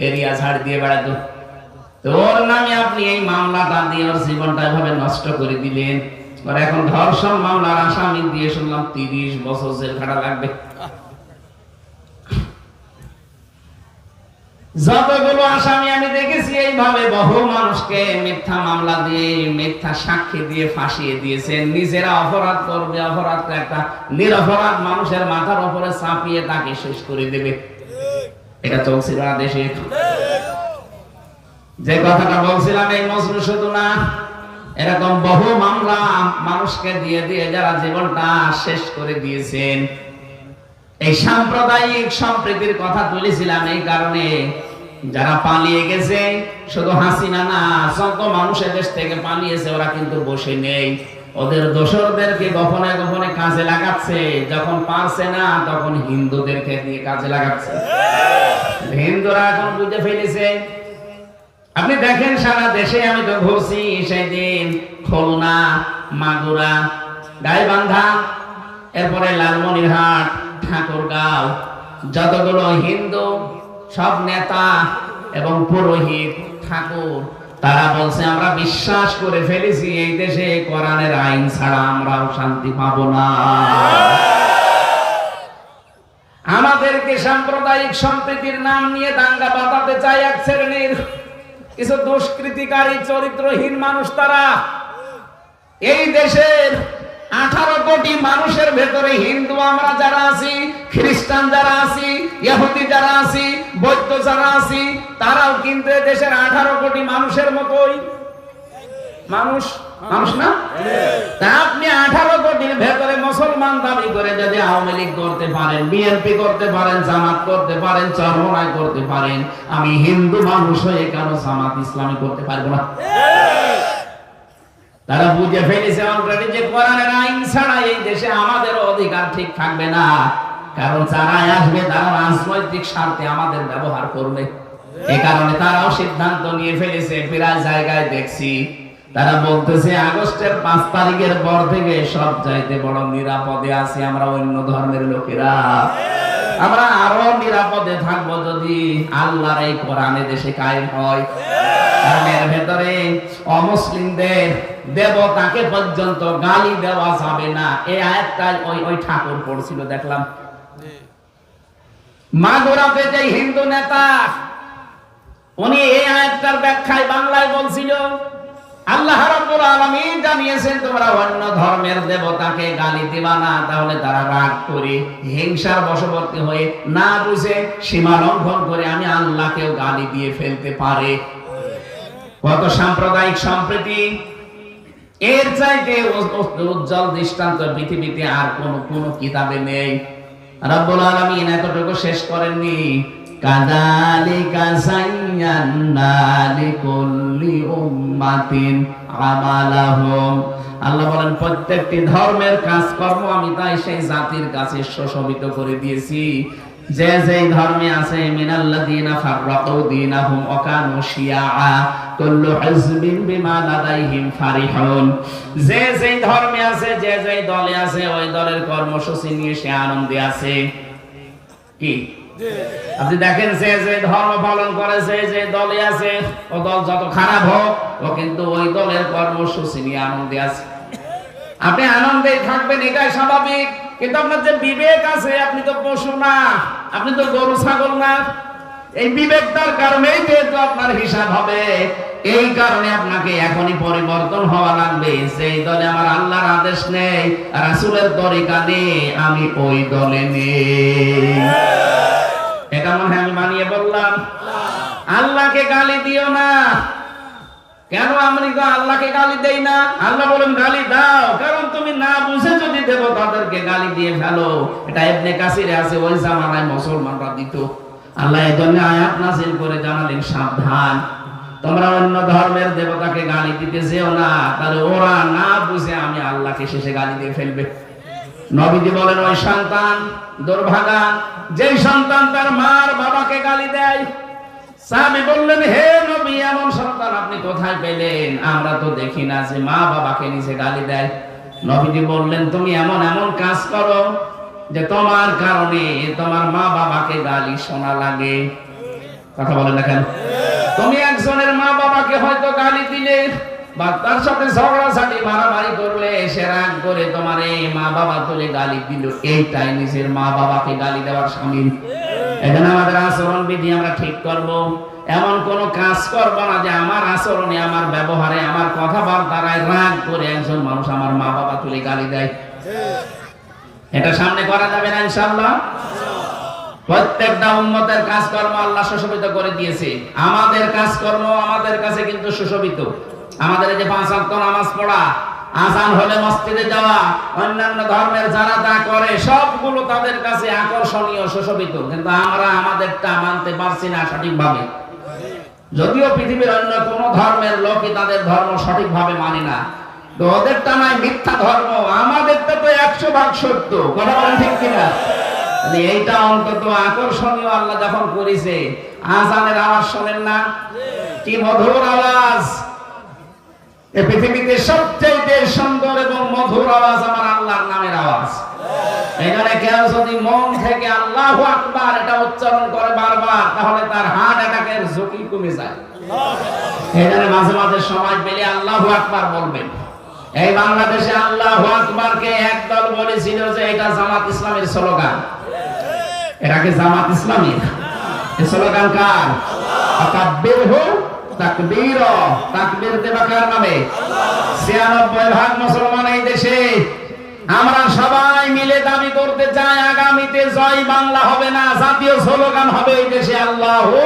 এরিয়া ঝাড় দিয়ে বেড়াতো। তোর নামে আপনি এই মামলাটা দিয়ে ওর জীবনটা এভাবে নষ্ট করে দিলেন। ওর এখন ধর্ষণ মামলার আসামি দিয়ে শুনলাম 30 বছর জেল খাটা লাগবে। যতগুলো আসামি আমি দেখেছি এইভাবে বহু মানুষকে মিথ্যা মামলা দিয়ে, মিথ্যা সাক্ষী দিয়ে ফাঁসিয়ে দিয়েছেন। নিজেরা অপরাধ করবে, অপরাধটা একটা নিরপরাধ মানুষের মাথার উপরে চাপিয়ে তাকে শেষ করে দেবে। এটা চলছিল না দেশে। যে কথাটা বলছিলাম, এই মজনু শুধু না, এরকম বহু মামলা মানুষকে দিয়ে দিয়ে যারা জীবনটা শেষ করে দিয়েছেন। এই সাম্প্রদায়িক সম্প্রীতির কথা তুলেছিলাম এই কারণে, যারা পালিয়ে গেছে, শুধু হাসিনা না, যত মানুষ দেশ থেকে পালিয়েছে ওরা কিন্তু বসে নেই। ওদের দোসরদেরকে গোপনে গোপনে কাজে লাগাচ্ছে, যখন পারছে না তখন হিন্দুদেরকে দিয়ে কাজে লাগাচ্ছে। হিন্দুরা এখন বুঝে ফেলেছে। আপনি দেখেন সারা দেশে, আমি তো ঘুরছি সেদিন, খুলনা, মাগুরা, গাইবান্ধা, এরপরে লালমনিরহাট, ঠাকুরগাঁও, যতগুলো হিন্দু সব নেতা এবং পুরোহিত, ঠাকুর, তারা বলছে আমরা বিশ্বাস করে ফেলেছি এই দেশে কোরআনের আইন ছাড়া আমরাও শান্তি পাবো না। আমাদেরকে সাম্প্রদায়িক সম্প্রীতির নাম নিয়ে দাঙ্গা বাঁধাতে চায় এক শ্রেণীর কিছু দুষ্কৃতিকারী চরিত্রহীন মানুষ। তারা এই দেশের 18 কোটি মানুষের ভেতরে হিন্দু আমরা যারা আছি, খ্রিস্টান যারা আছি, ইহুদি যারা আছি, বৌদ্ধ যারা আছি, তারাও কিন্তু দেশের 18 কোটি মানুষের মতোই মানুষ। মানুষ না? তা আপনি 18 কোটির ভেতরে মুসলমান দাবি করে যদি আওয়ামী লীগ করতে পারেন, বিএনপি করতে পারেন, জামাত করতে পারেন, চরমনাই করতে পারেন, আমি হিন্দু মানুষ হয়ে কেন জামাত ইসলামী করতে পারবো না? তারা বুঝে ফেলেছে অলরেডি যে কোরআনের আইন ছাড়া এই দেশে আমাদের অধিকার ঠিক থাকবে না। কারণ যারা আসবে তারা রাজনৈতিক স্বার্থে আমাদের ব্যবহার করবে। এই কারণে তারাও সিদ্ধান্ত নিয়ে ফেলেছে। প্রায় জায়গায় দেখছি তারা বলতেছে আগস্টের 5 তারিখের পর থেকে সব চাইতে বড় নিরাপদে আছি আমরা অন্য ধর্মের লোকেরা। আমরা আরো নিরাপদে থাকবো যদি আল্লাহর এই কোরআনে দেশে কায়েম হয়। কারণ এর ভেতরে অমুসলিমদের দেবতাকে পর্যন্ত গালি দেওয়া যাবে না, এই আয়াতটা ওই ঠাকুর পড়ছিল দেখলাম। মাগুরাতে যে হিন্দু নেতা, উনি এই আয়াতটার ব্যাখ্যায় বাংলায় বলছিল, আল্লাহ রাব্বুল আলামিন জানিয়েছেন তোমরা অন্য ধর্মের দেবতাকে গালি দিবা না, তাহলে তারা রাগ করে হিংসার বশবর্তী হয়ে না বুঝে সীমা লঙ্ঘন করে আমি আল্লাহকেও গালি দিয়ে ফেলতে পারে। কত সাম্প্রদায়িক সম্প্রীতি! এর চাইতে উজ্জ্বল দৃষ্টান্ত পৃথিবীতে আর কোন কিতাবে নেই। রব্বুল আলামিন এতটুকু শেষ করেননি, কাযালিকা যায়্যানা লিকুল্লি উম্মাতিন আমালাহুম। আল্লাহ বলেন প্রত্যেকটি ধর্মের কাজকর্ম আমি তাই সেই জাতির কাছে সুশোভিত করে দিয়েছি যে যেই ধর্মে আছে, মিনাল্লাযীনা ফাররাকু দীনাহুম ওয়া কানু শিয়াআ কুল্লু হিজবিন বিমা লাদাইহিম ফারিহুন। যে যেই ধর্মে আছে, যে যেই দলে আছে, ওই দলের কর্মসূচি নিয়ে সে আনন্দে আছে। কি আপনি দেখেন, যে যে ধর্ম পালন করে, যে দলে আছে, ও দল যত খারাপ হোক, ও কিন্তু ওই দলের কর্মসূচি নিয়ে আনন্দে আছে। আপনি আনন্দে থাকবেন, এটাই স্বাভাবিক। কিন্তু আপনার যে বিবেক আছে, আপনি তো পশু না, আপনি তো গরু ছাগল না। এই বিবেকটার কারণেই যেহেতু আপনার হিসাব হবে, এই কারণে আপনাকে এখনই পরিবর্তন হওয়া লাগবে। সেই দলে আমার আল্লাহর আদেশ নেই, রাসূলের তরিকা নেই, আমি ওই দলে নেই। এটা মনে হয় আমি মানিয়ে বললাম। আল্লাহকে গালি দিও না। কেন আমি তো আল্লাহকে গালি দেই না? আল্লাহ বলেন গালি দাও, কারণ তুমি না বুঝে যদি দেবতাদেরকে গালি দিয়ে ফেলো। এটা ইবনে কাসিরে আছে, ওই জামানায় মুসলমানরা দিত। আল্লাহ এই জন্য আয়াত নাযিল করে জানালেন, সাবধান, তোমরা অন্য ধর্মের দেবতাকে গালি দিতে যেও না, তাহলে ওরা না বুঝে আমি আল্লাহকে শেষে গালি দিয়ে ফেলবে। নবীজি বলেন, ওই সন্তান দুর্ভাগা, যেই সন্তান তার মার বাবাকে গালি দেয়। সাহাবী বললেন, হে নবী, এমন সন্তান আপনি কোথায় পেলেন? আমরা তো দেখি না যে মা বাবাকে নিজে গালি দেয়। নবীজি বললেন, তুমি এমন এমন কাজ করো যে তোমার কারণে তোমার মা বাবাকে গালি শোনা লাগে। কথা বলেন না কেন? তুমি একজনের মা বাবাকে হয়তো গালি দিলে বা তার সাথে ঝগড়াঝাটি মারামারি করলে, সে রাগ করে তোমার এই মা বাবা তুলে গালি দিল, এইটাই নিজের মা বাবাকে গালি দেওয়ার শামিল। এখানে আমাদের আচরণ বিধি আমরা ঠিক করব। এমন কোন কাজ করব না যে আমার আচরণে, আমার ব্যবহারে, আমার কথাবার্তায় রাগ করে একজন মানুষ আমার মা বাবা তুলে গালি দেয়। এটা সামনে করা যাবে না ইনশাআল্লাহ। প্রত্যেকটা উম্মতের কাজকর্ম আল্লাহ সুশোভিত করে দিয়েছে। আমাদের কাজকর্ম আমাদের কাছে কিন্তু সুশোভিত। আমাদের এই যে 5 ওয়াক্ত নামাজ পড়া, আযান হলে মসজিদে যাওয়া, অন্যান্য ধর্মের যারা তা করে, সবগুলো তাদের কাছে আকর্ষণীয়, সুশোভিত। কিন্তু আমরা আমাদেরটা মানতে পারছি না সঠিকভাবে। যদিও পৃথিবীর অন্য কোন ধর্মের লোকই তাদের ধর্ম সঠিকভাবে মানে না, তো ওদেরটা নয় মিথ্যা ধর্ম, আমাদেরটা তো 100% সত্য। কথা বলেন ঠিক কিনা? এইটা অন্তত আকর্ষণীয় আল্লাহ যখন করেছে। আযানের আওয়াজ শোনেন না? কি মধুর আওয়াজ! এই পৃথিবীতে সবচেয়ে সুন্দর এবং মধুর আওয়াজ আমার আল্লাহর নামের আওয়াজ। এখানে কেউ যদি মন থেকে আল্লাহু আকবার এটা উচ্চারণ করে বারবার, তাহলে তার হার্ট অ্যাটাকের ঝুঁকি কমে যায়। এখানে মাঝে মাঝে সময় পেলে আল্লাহু আকবার বলবেন। এই বাংলাদেশে আল্লাহু আকবারকে একদল বলেছিল যে এটা জামাত ইসলামের স্লোগান। এটা কি জামাত ইসলামী? এই স্লোগান কার? তাকবীরহু তাকবীর। তাকবীর দেবা কার নামে? 96% মুসলমান এই দেশে। আমরা সবাই মিলে দাবি করতে চাই, আগামীতে জয় বাংলা হবে না, জাতীয় স্লোগান হবে এই দেশে আল্লাহু।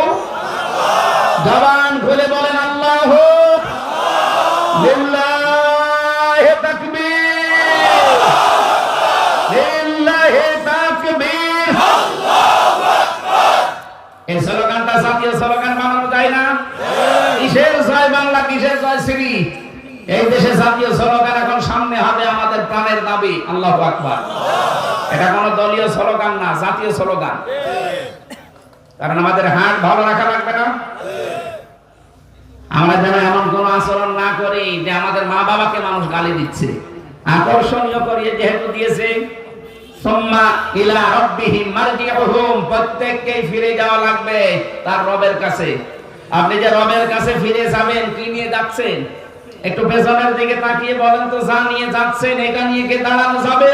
জবান খুলে বলেন আল্লাহু লিল্লাহি তাকবীর, লিল্লাহি তাকবীর, আল্লাহু আকবার। এই স্লোগানটা জাতীয় স্লোগান বানানো যায় না? কিসের জয় বাংলা, কিসের জয় শ্রী? এই দেশে জাতীয় স্লোগান এখন সামনে হবে আমাদের প্রাণের দাবি আল্লাহু আকবার। এটা কোনো দলীয় স্লোগান না, জাতীয় স্লোগান। কারণ আমাদের হাত ভালো রাখা লাগবে না। আমরা যেন এমন কোন আচরণ না করি যে আমাদের মা বাবাকে মানুষ গালি দিচ্ছে। আকর্ষণীয় করিয়ে যেহেতু দিয়েছে, সুম্মা ইলা রাব্বিহিম মারজিউহুম, প্রত্যেককেই ফিরে যাওয়া লাগবে তার রবের কাছে। আপনি যে রবের কাছে ফিরে যাবেন, কি নিয়ে যাচ্ছেন? একটু পেছনের দিকে তাকিয়ে বলেন তো, যা নিয়ে যাচ্ছেন এটা নিয়ে কি দাঁড়ানো যাবে?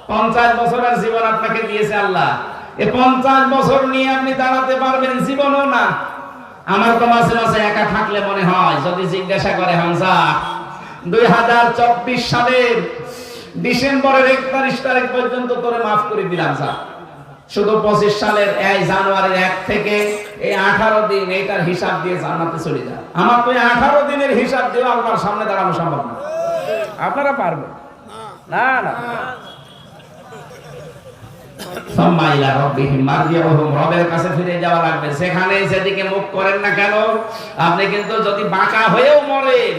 50 বছরের জীবন আপনাকে দিয়েছে আল্লাহ। এই 50 বছর নিয়ে আপনি দাঁড়াতে পারবেন? জীবনও না। আমার তো মাঝে মাঝে একা থাকলে মনে হয়, যদি জিজ্ঞাসা করে, হামজা 2024 সালের ডিসেম্বরের 31 তারিখ পর্যন্ত তোরে মাফ করে দিলাম, যা শুধু 25 সালের এই জানুয়ারির 1 থেকে এই 18 দিন এইটার হিসাব দিয়ে জান্নাতে চলে যা। আমার তো 18 দিনের হিসাব দিয়ে আল্লাহর সামনে দাঁড়ানো সম্ভব না। আপনারা পারবেন না? না। সাম্মা ইলা রাব্বিহিম মারজিউহুম, রবের কাছে ফিরে যাওয়া লাগবে। সেখানে যেদিকে মুখ করেন না কেন, আপনি কিন্তু যদি বাঁকা হয়েও মরেন,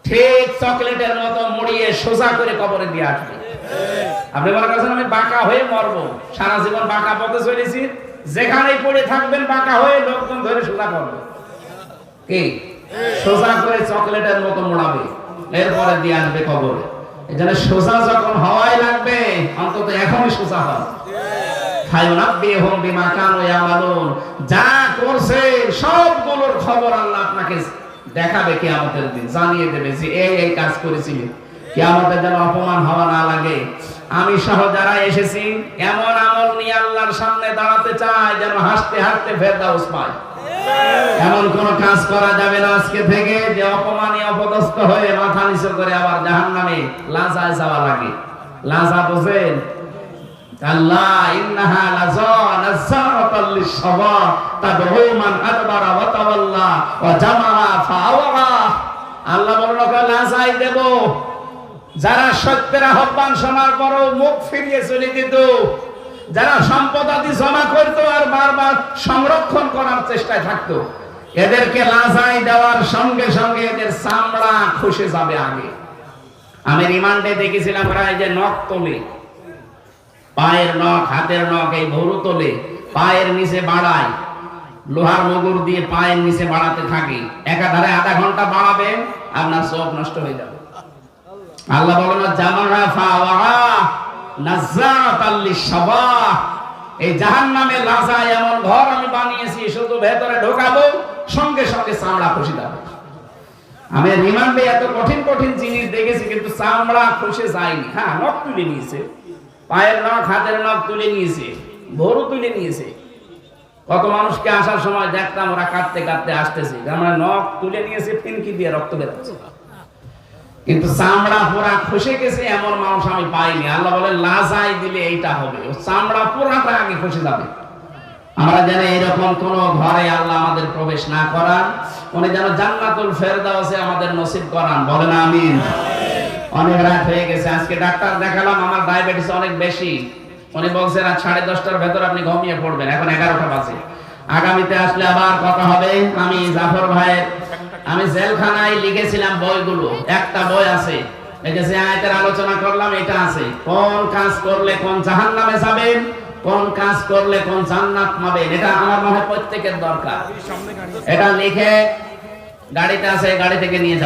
ঠিক চকলেটের মতো মুড়িয়ে সোজা করে কবরে দিয়ে আসবে। আপনি মনে করছেন আমি বাঁকা হয়ে মরবো, সারা জীবন বাঁকা পথে চলেছি, যেখানেই পড়ে থাকবেন বাঁকা হয়ে লোকজন ধরে সোজা করবে, কি সোজা করে চকলেটের মতো মোড়াবে, এরপরে দিয়ে আসবে কবরে। এজন্য সোজা যখন হওয়াই লাগবে, অন্তত এখনই সোজা হয়। ফায়ুনাব্বিহুম বিমা কানু ইয়ামালুন, যা করছে সবগুলোর খবর আল্লাহ আপনাকে দেখাবে কিয়ামতের দিন, জানিয়ে দেবে যে এই কাজ করেছিলেন। কিয়ামতের যেন অপমান হওয়া না লাগে। আমি সহ যারা এসেছি এমন আমল নিয়ে আল্লাহর সামনে দাঁড়াতে চাই যেন হাসতে হাসতে ফেরদাউস পায়। এমন কোন কাজ করা যাবে না আজকে থেকে যে অপমানে অপদস্থ হয়ে মাথা নিচু করে আবার জাহান্নামে লাজায় যাওয়া লাগে। লাজা বোঝেন? আল্লাহ ইন্নাহা লাযানাযারাতাল লিশশাবা তাদউ মান আদবারা ওয়া তাওয়াল্লা ওয়া জামাআ ফাআওয়া। আল্লাহ বলেন লাজাই দেব যারা সত্যের আহ্বান শোনার পরও মুখ ফিরিয়ে চলে যেত, যারা সম্পদাদি জমা করত আর বারবার সংরক্ষণ করার চেষ্টায় থাকতো, এদেরকে লাজাই দেওয়ার সঙ্গে সঙ্গে এদের চামড়া খসে যাবে আগে। আমি রিমান্ডে দেখেছিলাম প্রায় যে নখ তোলে, পায়ের নখ, হাতের নখ, এই ভরু তোলে, পায়ের নিচে বাড়ায়, লোহার মুগুর দিয়ে পায়ের নিচে বাড়াতে থাকি। একাধারে আধা ঘন্টা বাড়াবেন, আপনার চোখ নষ্ট হয়ে যাবে। আল্লাহ বলেন জামারা ফাওয়া নাযারাতাল লিশশাবা, এই জাহান্নামে লাজায় এমন ঘর আমি বানিয়েছি, শুধু ভেতরে ঢোকাবো সঙ্গে সঙ্গে চামড়া খসে যাবে। আমি রিমান্ডে এত কঠিন কঠিন জিনিস দেখেছি কিন্তু চামড়া খসে যায়নি। হ্যাঁ, নখ তুলে নিয়েছে, পায়ের নখ, হাতের নখ তুলে নিয়েছে, ভরু তুলে নিয়েছে। কত মানুষকে আসার সময় দেখতাম ওরা কাটতে কাটতে আসতেছে, আমরা নখ তুলে নিয়েছে, ফিনকি দিয়ে রক্ত বেরোচ্ছে, কিন্তু চামড়া পুরা খসে গেছে এমন মানুষ আমি পাইনি। আল্লাহ বলে লাজাই দিলে এইটা হবে, ও চামড়া পুরাটা আগে খসে যাবে। আমরা যেন এরকম কোন ঘরে আল্লাহ আমাদের প্রবেশ না করান, উনি যেন জান্নাতুল ফেরদাউসে আমাদের নসিব করান। বলেন আমিন। অনেক রাত হয়ে গেছে, আজকে ডাক্তার দেখালাম, আমার ডায়াবেটিস অনেক বেশি। উনি বলছে রাত 10:30টার ভেতর আপনি ঘুমিয়ে পড়বেন, এখন 11টা বাজে। আগামীতে আসলে আবার কথা হবে। আমি জাফর ভাইয়ের, আমি জেলখানায় লিখেছিলাম বইগুলো, একটা বই আছে, এই যে আয়াতের আলোচনা করলাম, এটা আছে, কোন কাজ করলে কোন জাহান্নামে যাবেন, কোন কাজ করলে কোন জান্নাত পাবেন, এটা আমার মনে হয় প্রত্যেকের দরকার। এটা লিখে গাড়িতে আছে, গাড়ি থেকে নিয়ে